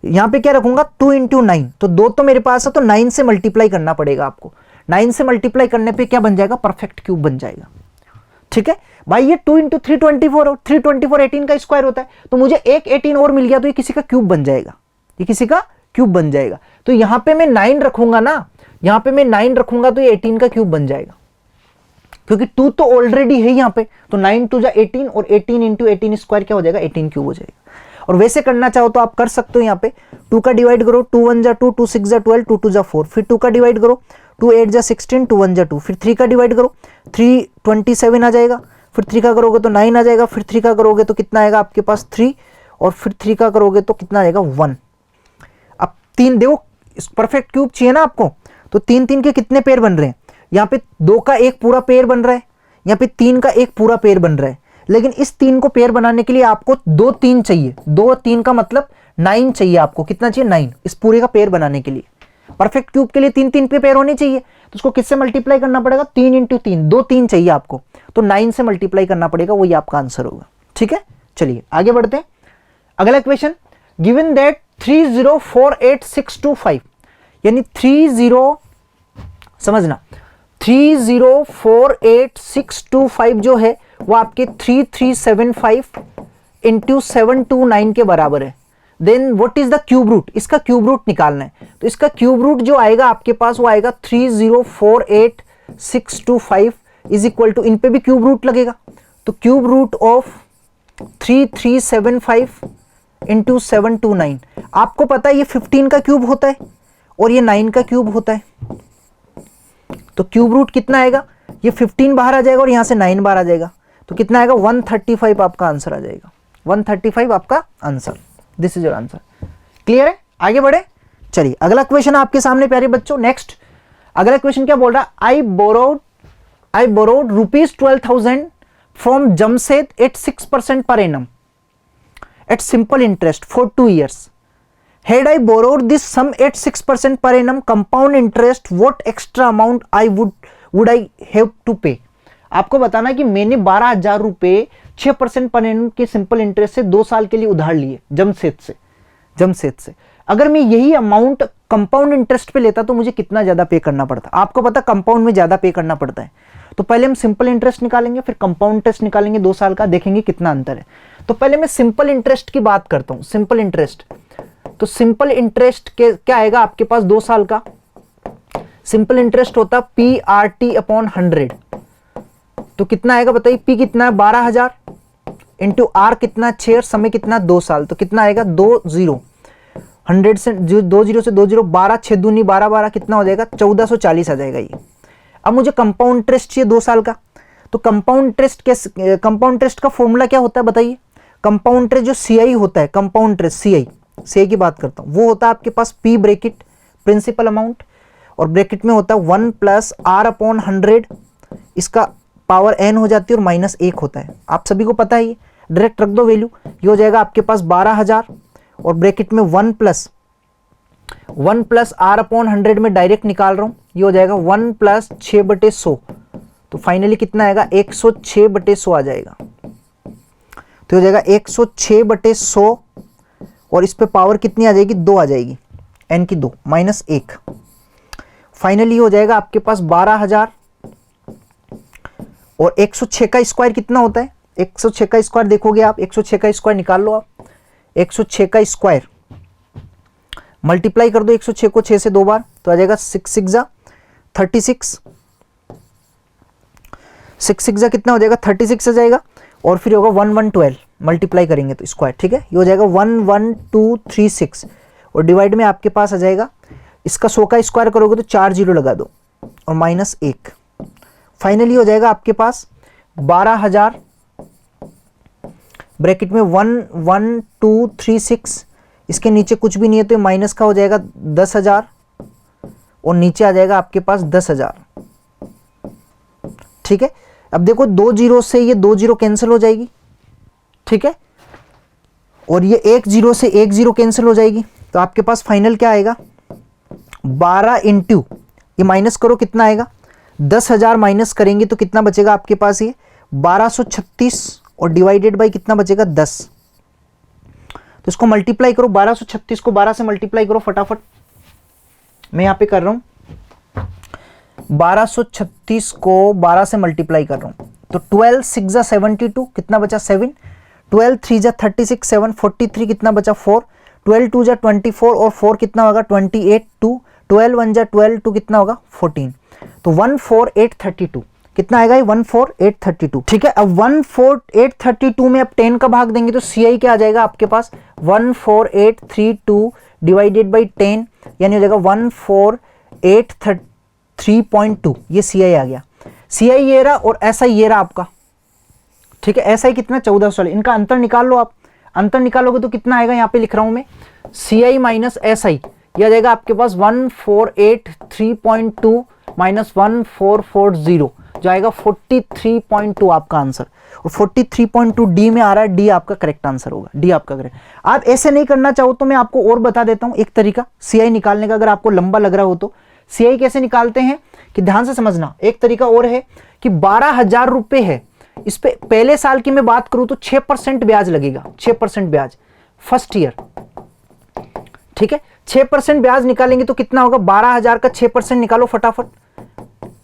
यहां पे क्या रखूंगा 2 इंटू 9, तो 2 तो मेरे पास है, तो 9 से मल्टीप्लाई करना पड़ेगा आपको। 9 से मल्टीप्लाई करने पे क्या बन जाएगा, परफेक्ट क्यूब बन जाएगा। ठीक है भाई, ये 2 इंटू 324 और 324 18 का स्क्वायर होता है, तो मुझे एक 18 और मिल गया तो ये किसी का क्यूब बन जाएगा, ये किसी का क्यूब बन जाएगा। तो यहां पे मैं 9 रखूंगा ना, यहां पे मैं 9 रखूंगा तो ये 18 का क्यूब बन जाएगा, क्योंकि 2 तो ऑलरेडी है यहां पे, तो 9 2 जा 18 और 18 इंटू 18 स्क्वायर क्या हो जाएगा, 18 क्यूब हो जाएगा। और वैसे करना चाहो तो आप कर सकते हो, यहां पे 2 का डिवाइड करो, 2 1 जा 2, 2 6 जा 12, 2 2 जा 4, फिर 2 का डिवाइड करो, 2 8 जा 16, 2 1 जा 2, फिर 3 का डिवाइड करो, 3 27 आ जाएगा, फिर 3 का करोगे तो 9 आ जाएगा, फिर 3 का करोगे तो कितना आएगा आपके पास 3, और फिर 3 का करोगे तो कितना आएगा 1। अब 3 देखो, परफेक्ट क्यूब चाहिए ना आपको, तो 3 3 के कितने पेयर बन रहे हैं, यहाँ पे 2 का एक पूरा पेयर बन रहा है, यहाँ पे 3 का एक पूरा पेयर बन रहा है। लेकिन इस 3 को पेयर बनाने के लिए आपको 2 3 चाहिए, 2 3 का मतलब 9 चाहिए आपको। कितना चाहिए, 9, इस पूरे का पेयर बनाने के लिए। परफेक्ट क्यूब के लिए 3 3 पे पेयर होने चाहिए, तो उसको किससे मल्टीप्लाई करना पड़ेगा, 3 इंटू 3, 2 3 चाहिए आपको, तो 9 से मल्टीप्लाई करना पड़ेगा, वही आपका आंसर होगा। ठीक है, चलिए आगे बढ़ते हैं। अगला क्वेश्चन, गिवन दैट 3048625, यानी 3048625 जो है वो आपके 3375 इंटू 729 के बराबर है। Then what is the cube root, इसका क्यूब रूट निकालना है। तो इसका क्यूब रूट जो आएगा आपके पास वो आएगा 3048625 इज इक्वल टू, इन पे भी क्यूब रूट लगेगा, तो क्यूब रूट ऑफ 3375 इंटू 729। आपको पता है ये 15 का क्यूब होता है और ये 9 का क्यूब होता है, तो क्यूब रूट कितना आएगा, ये 15 बाहर आ जाएगा और यहां से 9 बाहर आ जाएगा, तो कितना आएगा 135 आपका आंसर आ जाएगा। 135 आपका answer, this is your answer. Clear है, आगे बढ़े। चलिए अगला क्वेश्चन आपके सामने प्यारे बच्चों। नेक्स्ट अगला क्वेश्चन क्या बोल रहा है, I borrowed rupees 12,000 from Jamshed at 6% पर annum at simple interest for 2 years. Had I borrowed this sum at 6% per annum compound interest, what extra amount would I have to pay? आपको बताना कि मैंने 12,000 रुपए 6% पर एनम के सिंपल इंटरेस्ट से 2 साल के लिए उधार लिए जमशेद से। अगर मैं यही अमाउंट कंपाउंड इंटरेस्ट पे लेता तो मुझे कितना ज्यादा पे करना पड़ता। आपको पता कंपाउंड में ज्यादा पे करना पड़ता है, तो पहले हम सिंपल इंटरेस्ट निकालेंगे, फिर कंपाउंड इंटरेस्ट निकालेंगे 2 साल का, देखेंगे कितना अंतर है। तो पहले मैं सिंपल इंटरेस्ट की बात करता हूं। सिंपल इंटरेस्ट, तो सिंपल इंटरेस्ट के क्या आएगा आपके पास 2 साल का सिंपल इंटरेस्ट होता PRT अपॉन 100, तो कितना आएगा बताइए, P कितना है 12,000 इंटू R कितना 6 और समय कितना 2 साल, तो कितना आएगा 2 0, 100 से 2 0 से 2 0, 12 6 दूनी 12 12 कितना हो जाएगा 1440 आ जाएगा ये। अब मुझे कंपाउंड इंटरेस्ट चाहिए 2 साल का, तो कंपाउंड इंटरेस्ट का फॉर्मूला क्या होता है बताइए। कंपाउंड इंटरेस्ट जो CI होता है, कंपाउंड इंटरेस्ट CI की बात करता हूं, वो होता है आपके पास P ब्रैकेट प्रिंसिपल अमाउंट, और ब्रैकेट में होता है 1 प्लस R अपॉन 100, इसका पावर n हो जाती है और माइनस 1 होता है। आप सभी को पता है, ये डायरेक्ट रख दो वैल्यू, ये हो जाएगा आपके पास 12,000 और ब्रैकेट में 1 प्लस R अपॉन 100 में डायरेक्ट निकाल रहा हूं, ये हो जाएगा 1 प्लस 6/100, तो फाइनली कितना आएगा 106/100 आ जाएगा। तो हो जाएगा 106/100 और इस पे पावर कितनी आ जाएगी, 2 आ जाएगी, n की 2 माइनस 1। फाइनली हो जाएगा आपके पास 12,000 और 106 का स्क्वायर कितना होता है, 106 का स्क्वायर देखोगे आप, 106 का स्क्वायर निकाल लो आप, 106 का स्क्वायर मल्टीप्लाई कर दो 106 को 6 से 2 बार, तो आ जाएगा 6 6 36, 6 6 कितना हो जाएगा 36 आ जाएगा, और फिर होगा 1112 मल्टीप्लाई करेंगे तो स्क्वायर, ठीक है, ये हो जाएगा 11236 और डिवाइड में आपके पास आ जाएगा, इसका 100 का स्क्वायर करोगे तो 4 0 लगा दो और माइनस 1। फाइनली हो जाएगा आपके पास 12,000 ब्रैकेट में 11236, इसके नीचे कुछ भी नहीं है तो माइनस का हो जाएगा 10,000 और नीचे आ जाएगा आपके पास 10,000, ठीक है। अब देखो 2 0 से ये 2 0 कैंसिल हो जाएगी, ठीक है, और ये 1 0 से 1 0 कैंसिल हो जाएगी, तो आपके पास फाइनल क्या आएगा 12 इंटू ये माइनस करो कितना आएगा 10,000 माइनस करेंगे तो कितना बचेगा आपके पास, ये 1236 और डिवाइडेड बाई कितना बचेगा 10। तो इसको मल्टीप्लाई करो, 1236 को 12 से मल्टीप्लाई करो फटाफट, मैं यहां पे कर रहा हूं 1236 को 12 से मल्टीप्लाई कर रहा हूं, तो 12 6 72 कितना बचा 7, 12 3 36 7 43 कितना बचा 4, 12 2 24 और 4 कितना होगा 28 2, 12 1 12 2 कितना होगा 14, तो 14832 कितना आएगा ये 14832, ठीक है। अब 14832 में अब 10 का भाग देंगे तो CI क्या आ जाएगा आपके पास 14832 डिवाइडेड बाई 10 यानी हो जाएगा 14833.2, ये CI आ गया। CI ये रहा और SI ये रहा आपका, ठीक है। SI कितना 1400, इनका अंतर निकाल लो आप, अंतर निकालोगे तो कितना आएगा, यहाँ पे लिख रहा हूं मैं CI माइनस SI, यह आ जाएगा आपके पास 1483.2 माइनस 1440 जो आएगा 43.2 आपका आंसर, और 43.2 डी में आ रहा है, डी आपका करेक्ट आंसर होगा, डी आपका करेक्ट। आप ऐसे नहीं करना चाहो तो मैं आपको और बता देता हूं एक तरीका CI निकालने का, अगर आपको लंबा लग रहा हो तो CI कैसे निकालते हैं कि ध्यान से समझना। एक तरीका और है कि 12,000 रुपए है, इस पे पहले साल की मैं बात करूं तो 6% ब्याज लगेगा, 6% ब्याज फर्स्ट ईयर, ठीक है। 6% ब्याज निकालेंगे तो कितना होगा 12,000 का 6% निकालो फटाफट,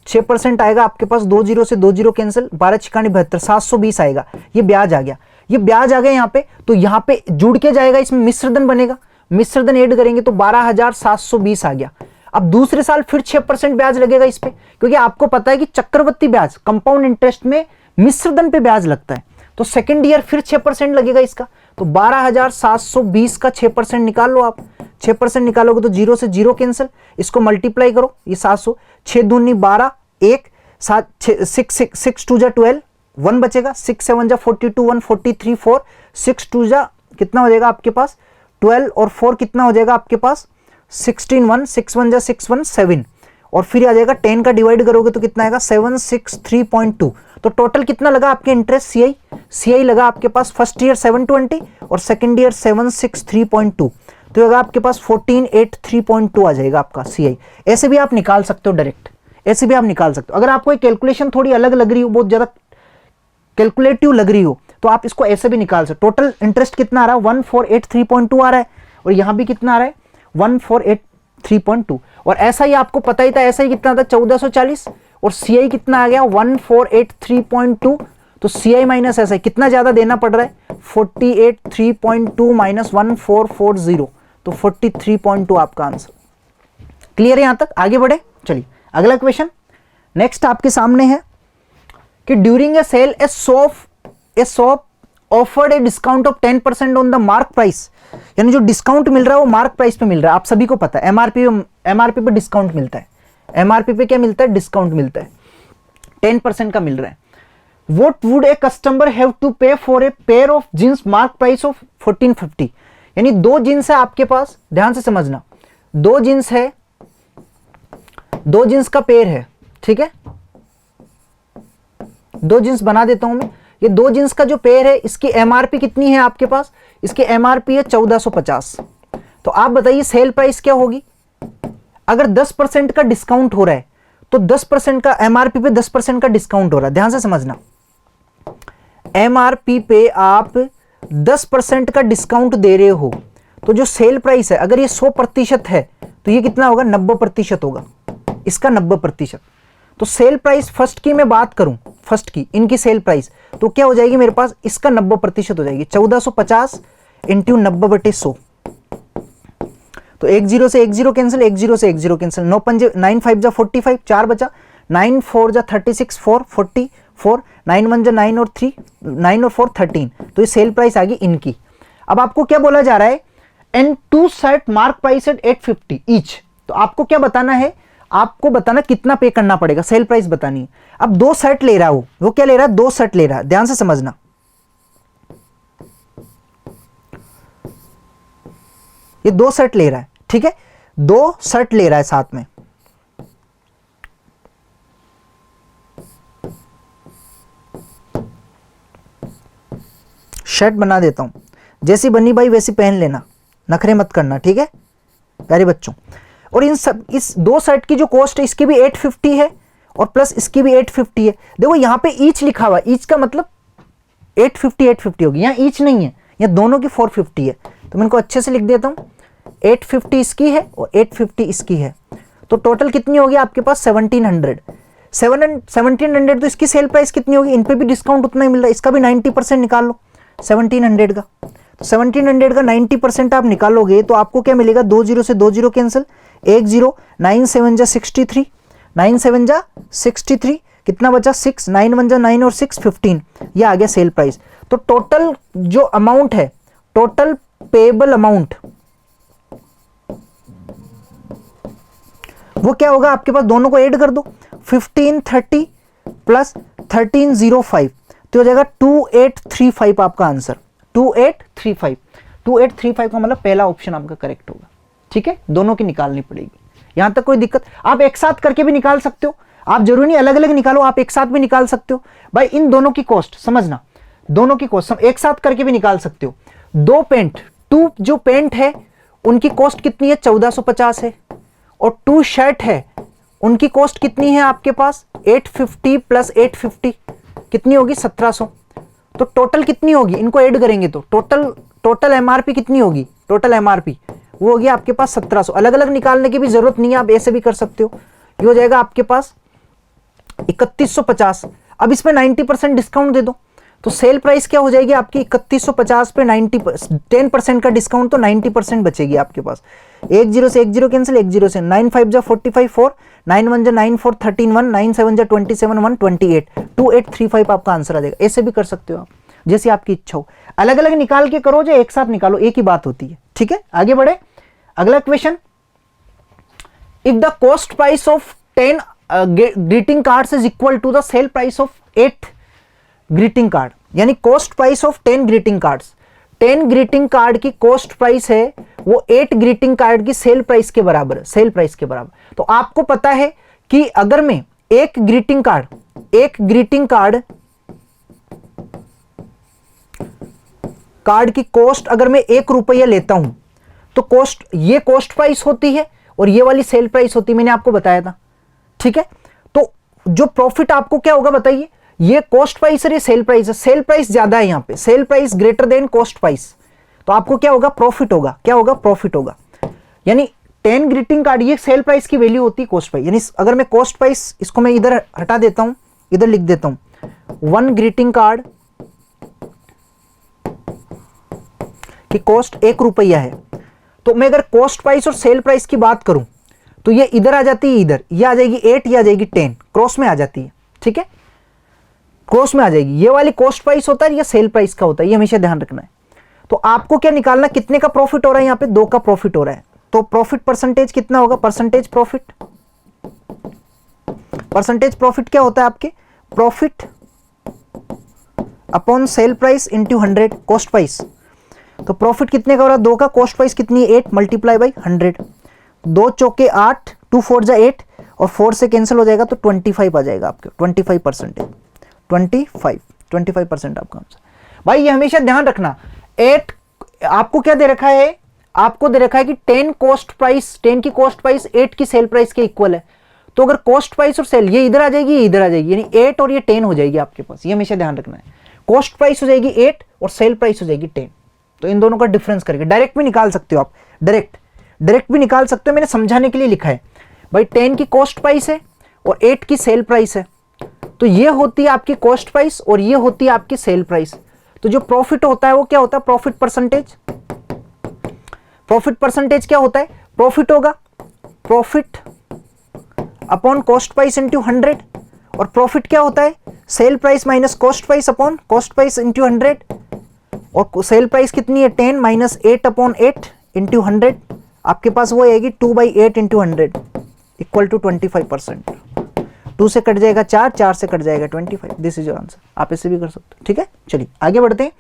6% आएगा आपके पास, 2 0 से 2 0 कैंसिल, 12 छिकानी 72 720 आएगा, ये ब्याज आ गया, ये ब्याज आ गया यहाँ पे, तो यहाँ पे जुड़ के जाएगा, इसमें मिश्रधन बनेगा, मिश्रधन ऐड करेंगे तो 12,720 आ गया। अब दूसरे साल फिर 6% ब्याज लगेगा इस पे, क्योंकि आपको पता है कि चक्रवृद्धि ब्याज कंपाउंड इंटरेस्ट में मिश्रधन पे ब्याज लगता है, तो सेकेंड ईयर फिर 6% लगेगा इसका, तो 12,720 का 6% निकाल लो आप, 6% निकालोगे तो 0 से 0 कैंसिल, इसको मल्टीप्लाई करो, ये 700, 6 दूनी 12, 1 7 6 2 12 1 बचेगा, 6 7 42 1 43 4 6 2 कितना हो जाएगा आपके पास 12 और 4 कितना हो जाएगा आपके पास 16 1 6 1 6 1 7 और फिर आ जाएगा 10 का डिवाइड करोगे तो कितना आएगा 763.2। तो टोटल कितना लगा आपके इंटरेस्ट CI लगा आपके पास फर्स्ट ईयर 720 और सेकंड ईयर 763.2, तो होगा आपके पास 1483.2 आ जाएगा आपका CI। ऐसे भी आप निकाल सकते हो डायरेक्ट, ऐसे भी आप निकाल सकते हो। अगर आपको एक कैलकुलेशन थोड़ी अलग लग रही हो, बहुत ज्यादा कैलकुलेटिव लग रही हो, तो आप इसको ऐसे भी निकाल सकते हो। टोटल इंटरेस्ट कितना आ रहा है 1483.2 आ रहा है, और यहां भी कितना आ रहा है 1483.2, और SI आपको पता ही था, SI कितना था 1440 और CI कितना आ गया 1483.2, तो CI माइनस SI कितना ज्यादा देना पड़ रहा है 483.2 माइनस 1440, तो 43.2 आपका आंसर। क्लियर है यहां तक, आगे बढ़े, चलिए अगला क्वेश्चन नेक्स्ट आपके सामने है कि during a sale a shop offered a discount of 10% on the mark price, यानी जो डिस्काउंट मिल रहा है वो मार्क प्राइस पे मिल रहा है। आप सभी को पता है MRP पे डिस्काउंट मिलता है, MRP पे क्या मिलता है डिस्काउंट मिलता है, 10% का मिल रहा है। What would a customer have to pay for a pair of jeans mark price of 1450, यानी 2 जींस है आपके पास, ध्यान से समझना, 2 जींस है, 2 जींस का पेयर है, ठीक है, 2 जींस बना देता हूं मैं। ये 2 जींस का जो पेयर है इसकी MRP कितनी है आपके पास, इसकी MRP है 1450। तो आप बताइए सेल प्राइस क्या होगी। अगर 10% का डिस्काउंट हो रहा है तो 10% का MRP पे 10% का डिस्काउंट हो रहा है, ध्यान से समझना। MRP पे आप 10% का डिस्काउंट दे रहे हो तो जो सेल प्राइस है अगर ये 100% है तो ये कितना होगा, 90% होगा, इसका 90%। तो सेल प्राइस फर्स्ट की मैं बात करूं, फर्स्ट की इनकी सेल प्राइस तो क्या हो जाएगी मेरे पास, इसका 90% हो जाएगी, 1450 इंटू 90/100। तो 10 से 10 कैंसिल, 10 से 10 कैंसिल, 9 5 जा 45, 4 बचा, 9 4 जा 36, 4 44, 9 1 जा 9 और 3, 9 और 4 13। तो ये सेल प्राइस आ गई इनकी। अब आपको क्या बोला जा रहा है, and 2 set mark price at 850 each. तो आपको क्या बताना है, आपको बताना कितना पे करना पड़ेगा, सेल प्राइस बतानी है। अब 2 सेट ले रहा है वो क्या ले रहा है, 2 सेट ले रहा है, ध्यान से समझना। ये 2 सेट ले रहा है, ठीक है, 2 सेट ले रहा है साथ में। शर्ट बना देता हूं, जैसी बनी भाई वैसी पहन लेना, नखरे मत करना, ठीक है प्यारे बच्चों। और इन सब, इस 2 सेट की जो कॉस्ट है इसकी भी 850 है और प्लस इसकी भी 850 है। देखो यहां पे ईच लिखा हुआ है, ईच का मतलब 850 होगी, यहां ईच नहीं है, यहां दोनों की 450 है। तो मैं इनको अच्छे से लिख देता हूं, 850 इसकी है और 850 इसकी है। तो टोटल कितनी होगी आपके पास, 1700। 1700 तो इसकी सेल प्राइस कितनी होगी, इन पे भी डिस्काउंट उतना ही मिल रहा है, इसका भी 90% निकाल लो 1700 का। तो 1700 का 90% आप निकालोगे तो आपको क्या मिलेगा, 20 से 20 कैंसिल, 10, 9 7 जा 63, 9 7 जा 63, कितना बचा 6, 9 1 जा 9 और 6 15, ये आ गया सेल प्राइस। तो टोटल जो अमाउंट है, टोटल पेएबल अमाउंट वो क्या होगा आपके पास, दोनों को ऐड कर दो, 1530 प्लस 1305 तो हो जाएगा 2835 आपका आंसर, 2835 का मतलब पहला ऑप्शन आपका करेक्ट होगा, ठीक है। दोनों की निकालनी पड़ेगी, यहां तक कोई दिक्कत, आप एक साथ करके भी निकाल सकते हो, आप जरूरी नहीं अलग अलग निकालो, आप एक साथ भी निकाल सकते हो भाई। इन दोनों की कॉस्ट समझना, दोनों की कॉस्ट एक साथ करके भी निकाल सकते हो। 2 पेंट, 2 जो पेंट है उनकी कॉस्ट कितनी है, 1450 है, और 2 शर्ट है उनकी कॉस्ट कितनी है आपके पास, 850 प्लस 850 कितनी होगी, 1700। तो टोटल कितनी होगी, इनको ऐड करेंगे तो टोटल एमआरपी कितनी होगी, टोटल एमआरपी वो होगी आपके पास 1700। अलग अलग निकालने की भी जरूरत नहीं है, आप ऐसे भी कर सकते हो। ये हो जाएगा आपके पास 3150। अब इसमें 90% डिस्काउंट दे दो तो सेल प्राइस क्या हो जाएगी आपकी, 3150 पे 10% का डिस्काउंट तो 90% बचेगी आपके पास। 10 से 10 कैंसिल, 10 से 9 5 जा 45 4, 9 1 जा 9 4 13 1, 9 7 जा 27 1 28, 2835 आपका आंसर आ जाएगा। ऐसे भी कर सकते हो आप, जैसी आपकी इच्छा हो। अलग अलग निकाल के करो, जो एक साथ निकालो एक ही बात होती है, ठीक है। आगे बढ़े, अगला question, if the cost price of 10 greeting cards is equal to the sale price of 8 greeting card, यानी cost price of 10 greeting cards, 10 greeting card की कॉस्ट प्राइस है वो 8 ग्रीटिंग कार्ड की सेल प्राइस के बराबर है, सेल प्राइस के बराबर। तो आपको पता है कि अगर मैं एक ग्रीटिंग कार्ड की कॉस्ट अगर मैं 1 रुपया लेता हूं तो कॉस्ट, ये कॉस्ट प्राइस होती है और ये वाली सेल प्राइस होती है, मैंने आपको बताया था, ठीक है। तो जो प्रॉफिट आपको क्या होगा बताइए, ये कॉस्ट प्राइस है, ये सेल प्राइस है, सेल प्राइस ज्यादा है यहां पे, sale price greater than cost price, तो आपको क्या होगा, प्रॉफिट होगा, क्या होगा, प्रॉफिट होगा। यानी 10 ग्रीटिंग कार्ड, ये सेल प्राइस की वैल्यू होती है कॉस्ट प्राइस। यानी अगर मैं कॉस्ट प्राइस, इसको मैं इधर हटा देता हूं, इधर लिख देता हूं 1 ग्रीटिंग कार्ड की कॉस्ट 1 रुपया है, तो मैं अगर कॉस्ट प्राइस और सेल प्राइस की बात करूं तो ये इधर आ जाती है, इधर ये आ जाएगी 8, ये आ जाएगी 10, क्रॉस में आ जाती है, ठीक है, क्रॉस में आ जाएगी। ये वाली कॉस्ट प्राइस होता है, ये सेल प्राइस का होता है, ये हमेशा ध्यान रखना है। तो आपको क्या निकालना, कितने का प्रॉफिट हो रहा है, यहाँ पे 2 का प्रॉफिट हो रहा है, तो प्रॉफिट परसेंटेज कितना होगा, परसेंटेज प्रॉफिट क्या होता है आपके, profit upon sale price into 100 cost price. तो प्रॉफिट कितने का हो रहा है, 2 का, कॉस्ट प्राइस कितनी है 8 मल्टीप्लाई बाई 100, 2 चौके 8, 2 4 जा 8 और 4 से कैंसिल हो जाएगा तो 25 आ जाएगा आपके, 25%, 25% आपका आंसर। भाई ये हमेशा ध्यान रखना, 8 आपको क्या दे रखा है, आपको दे रखा है कि 10 की कॉस्ट प्राइस 8 की सेल प्राइस के इक्वल है। तो अगर कॉस्ट प्राइस और सेल ये इधर आ जाएगी, ये इधर आ जाएगी, यानी 8 और ये 10 हो जाएगी आपके पास, ये हमेशा ध्यान रखना है। कॉस्ट प्राइस हो जाएगी 8 और सेल प्राइस हो जाएगी 10। तो इन दोनों का डिफरेंस करके डायरेक्ट भी निकाल सकते हो आप, डायरेक्ट भी निकाल सकते हो, मैंने समझाने के लिए लिखा है भाई। 10 की कॉस्ट प्राइस है और 8 की सेल प्राइस है, तो ये होती है आपकी कॉस्ट प्राइस और ये होती है आपकी सेल प्राइस। तो जो प्रॉफिट होता है वो क्या होता है, प्रॉफिट परसेंटेज क्या होता है, प्रॉफिट होगा profit upon cost price into 100, और प्रॉफिट क्या होता है, sale price minus cost price upon cost price into 100, और सेल प्राइस कितनी है 10 माइनस 8 अपॉन 8 इंटू 100, आपके पास वो आएगी 2/8 इंटू 100 इक्वल टू 25%। 2 से कट जाएगा 4, 4 से कट जाएगा 25। This is your answer. आप ऐसे भी कर सकते हो, ठीक है। चलिए आगे बढ़ते हैं।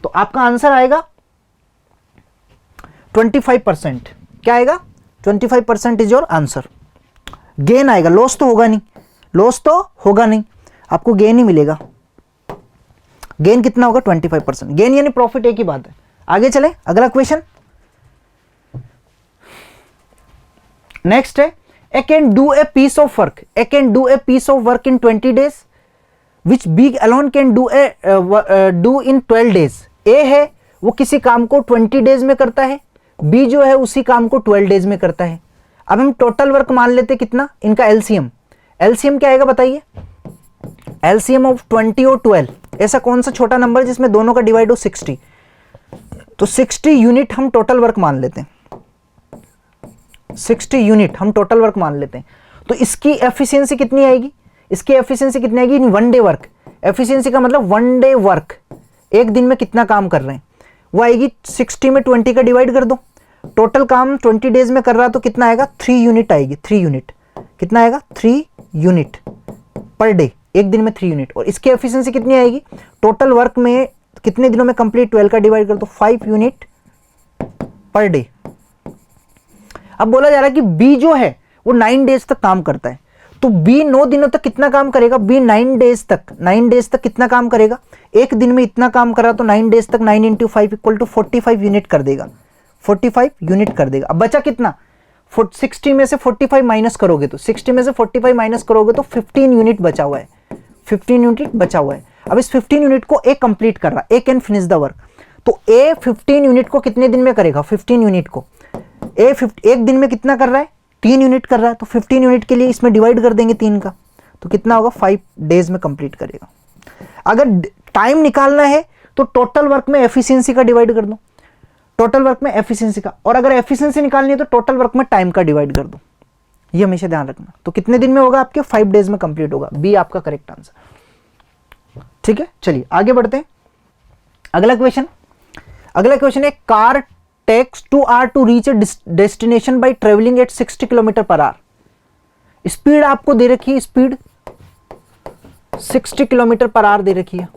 तो आपका आंसर आएगा 25%। क्या आएगा, 25% इज योर आंसर। गेन आएगा, लॉस तो होगा नहीं, लॉस तो होगा नहीं, आपको गेन ही मिलेगा। गेन कितना होगा, 25%। गेन यानी प्रॉफिट, एक ही बात है। आगे चले, अगला क्वेश्चन नेक्स्ट है, A can do a piece of work in 20 days which B alone can do in 12 days। A है वो किसी काम को 20 डेज में करता है, B जो है उसी काम को 12 डेज में करता है। अब हम टोटल वर्क मान लेते कितना, इनका एलसीएम क्या आएगा बताइए, एलसीएम ऑफ 20 और 12। ऐसा कौन सा छोटा नंबर जिसमें दोनों का डिवाइड हो 60, तो 60 यूनिट हम टोटल वर्क मान लेते हैं, 60 यूनिट हम टोटल वर्क मान लेते हैं। तो इसकी एफिशिएंसी कितनी आएगी, इसकी एफिशिएंसी कितनी आएगी, वन डे वर्क। एफिशिएंसी का मतलब वन डे वर्क, एक दिन में कितना काम कर रहे हैं, वो आएगी 60 में 20 का डिवाइड कर दो। टोटल काम 20 डेज में कर रहा तो कितना आएगा, 3 यूनिट आएगी। 3 यूनिट कितना आएगा, 3 यूनिट पर डे, एक दिन में 3 यूनिट। और इसकी एफिशिएंसी कितनी आएगी, टोटल वर्क में कितने दिनों में कंप्लीट, 12 का डिवाइड कर दो, 5 यूनिट पर डे। अब बोला जा रहा है कि बी जो है वो 9 डेज तक काम करता है, तो बी 9 दिनों तक कितना काम करेगा, बी 9 डेज तक कितना काम करेगा, एक दिन में इतना काम करा तो 9 डेज तक 9 इंटू 5 इक्वल टू 45 यूनिट कर देगा, 45 यूनिट कर देगा। अब बचा कितना, 60 में से 45 माइनस करोगे तो 60 में से 45 माइनस करोगे तो 15 यूनिट बचा हुआ है, 15 यूनिट बचा हुआ है। अब इस 15 यूनिट को ए कंप्लीट कर रहा है, ए कैन फिनिश द वर्क। तो ए 15 यूनिट को कितने दिन में करेगा, 15 यूनिट को एक दिन में कितना कर रहा है, 3 यूनिट कर रहा है, तो 15 यूनिट के लिए इसमें डिवाइड कर देंगे 3 का, तो कितना होगा, 5 डेज में कंप्लीट करेगा। अगर टाइम निकालना है तो टोटल वर्क में एफिशिएंसी का डिवाइड कर दो, टोटल वर्क में एफिशिएंसी का, और अगर एफिशिएंसी निकालनी है तो टोटल वर्क में टाइम का डिवाइड कर दो, ये हमेशा ध्यान रखना। तो कितने दिन में होगा आपके, 5 डेज में कंप्लीट होगा, बी आपका करेक्ट आंसर। ठीक है, चलिए आगे बढ़ते हैं। अगला क्वेश्चन है, car takes 2 hours to reach a destination by traveling at 60 km/h। Speed आपको दे रखी है, स्पीड 60 km/h दे रखी है,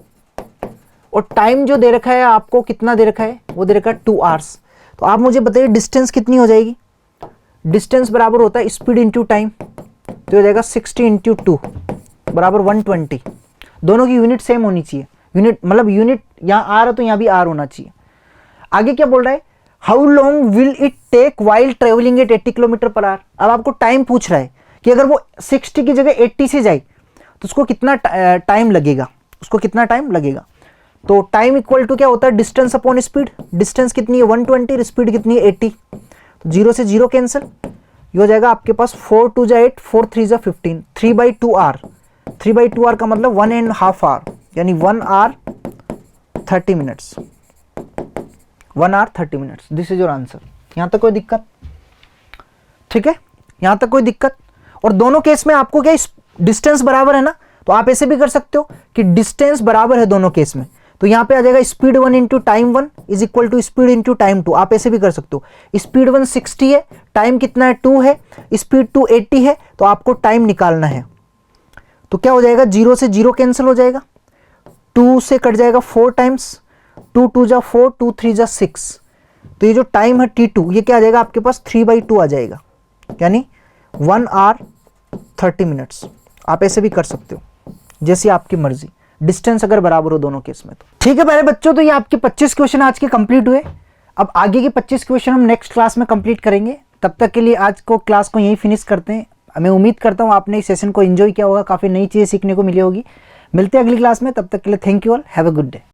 और टाइम जो दे रखा है आपको कितना दे रखा है, वो दे रखा है 2 hours। तो आप मुझे बताइए डिस्टेंस कितनी हो जाएगी, डिस्टेंस बराबर होता है स्पीड इंटू टाइम, तो हो जाएगा 60 इंटू 2 बराबर 120। दोनों की यूनिट सेम होनी चाहिए, यूनिट मतलब यूनिट यहाँ आर है तो यहाँ भी आर होना चाहिए। आगे क्या बोल रहा है, how long will it take while travelling at 80 km/h। अब आपको टाइम पूछ रहा है कि अगर वो 60 की जगह 80 से जाए तो उसको कितना टाइम लगेगा, तो टाइम इक्वल टू क्या होता है, डिस्टेंस अपॉन स्पीड। डिस्टेंस कितनी है 120, स्पीड कितनी है 80, तो 0 से 0 कैंसिल, ये हो जाएगा आपके पास 4 2 जा 8, 4 3 जा 15, 3/2 आर। 3/2 आर का मतलब 1.5 आवर, यानी 1 hour 30 minutes, 1 hour 30 minutes। This is your answer. यहां तक कोई दिक्कत, ठीक है, यहां तक कोई दिक्कत। और दोनों केस में आपको क्या डिस्टेंस बराबर है ना, तो आप ऐसे भी कर सकते हो कि डिस्टेंस बराबर है दोनों केस में, तो यहां पे आ जाएगा speed 1 into time 1 is equal to speed into time 2। आप ऐसे भी कर सकते हो, स्पीड 1 60 है, टाइम कितना है 2 है, स्पीड 2 80 है, तो आपको टाइम निकालना है। तो क्या हो जाएगा, 0 से 0 कैंसिल हो जाएगा, 2 से कट जाएगा 4 टाइम्स, 2 2 जा 4, 2 3 जा 6, तो ये जो टाइम है t2 ये क्या आ जाएगा आपके पास 3/2 आ जाएगा, यानी 1 hour 30 minutes। आप ऐसे भी कर सकते हो, जैसी आपकी मर्जी, डिस्टेंस अगर बराबर हो दोनों केस में तो। ठीक है प्यारे बच्चों, तो ये आपके 25 क्वेश्चन आज के कंप्लीट हुए। अब आगे के 25 क्वेश्चन हम नेक्स्ट क्लास में कंप्लीट करेंगे। तब तक के लिए आज को क्लास को यहीं फिनिश करते हैं। मैं उम्मीद करता हूँ आपने इस सेशन को एंजॉय किया होगा, काफ़ी नई चीज़ें सीखने को मिली होगी। मिलते हैं अगली क्लास में, तब तक के लिए thank you all, have a good day.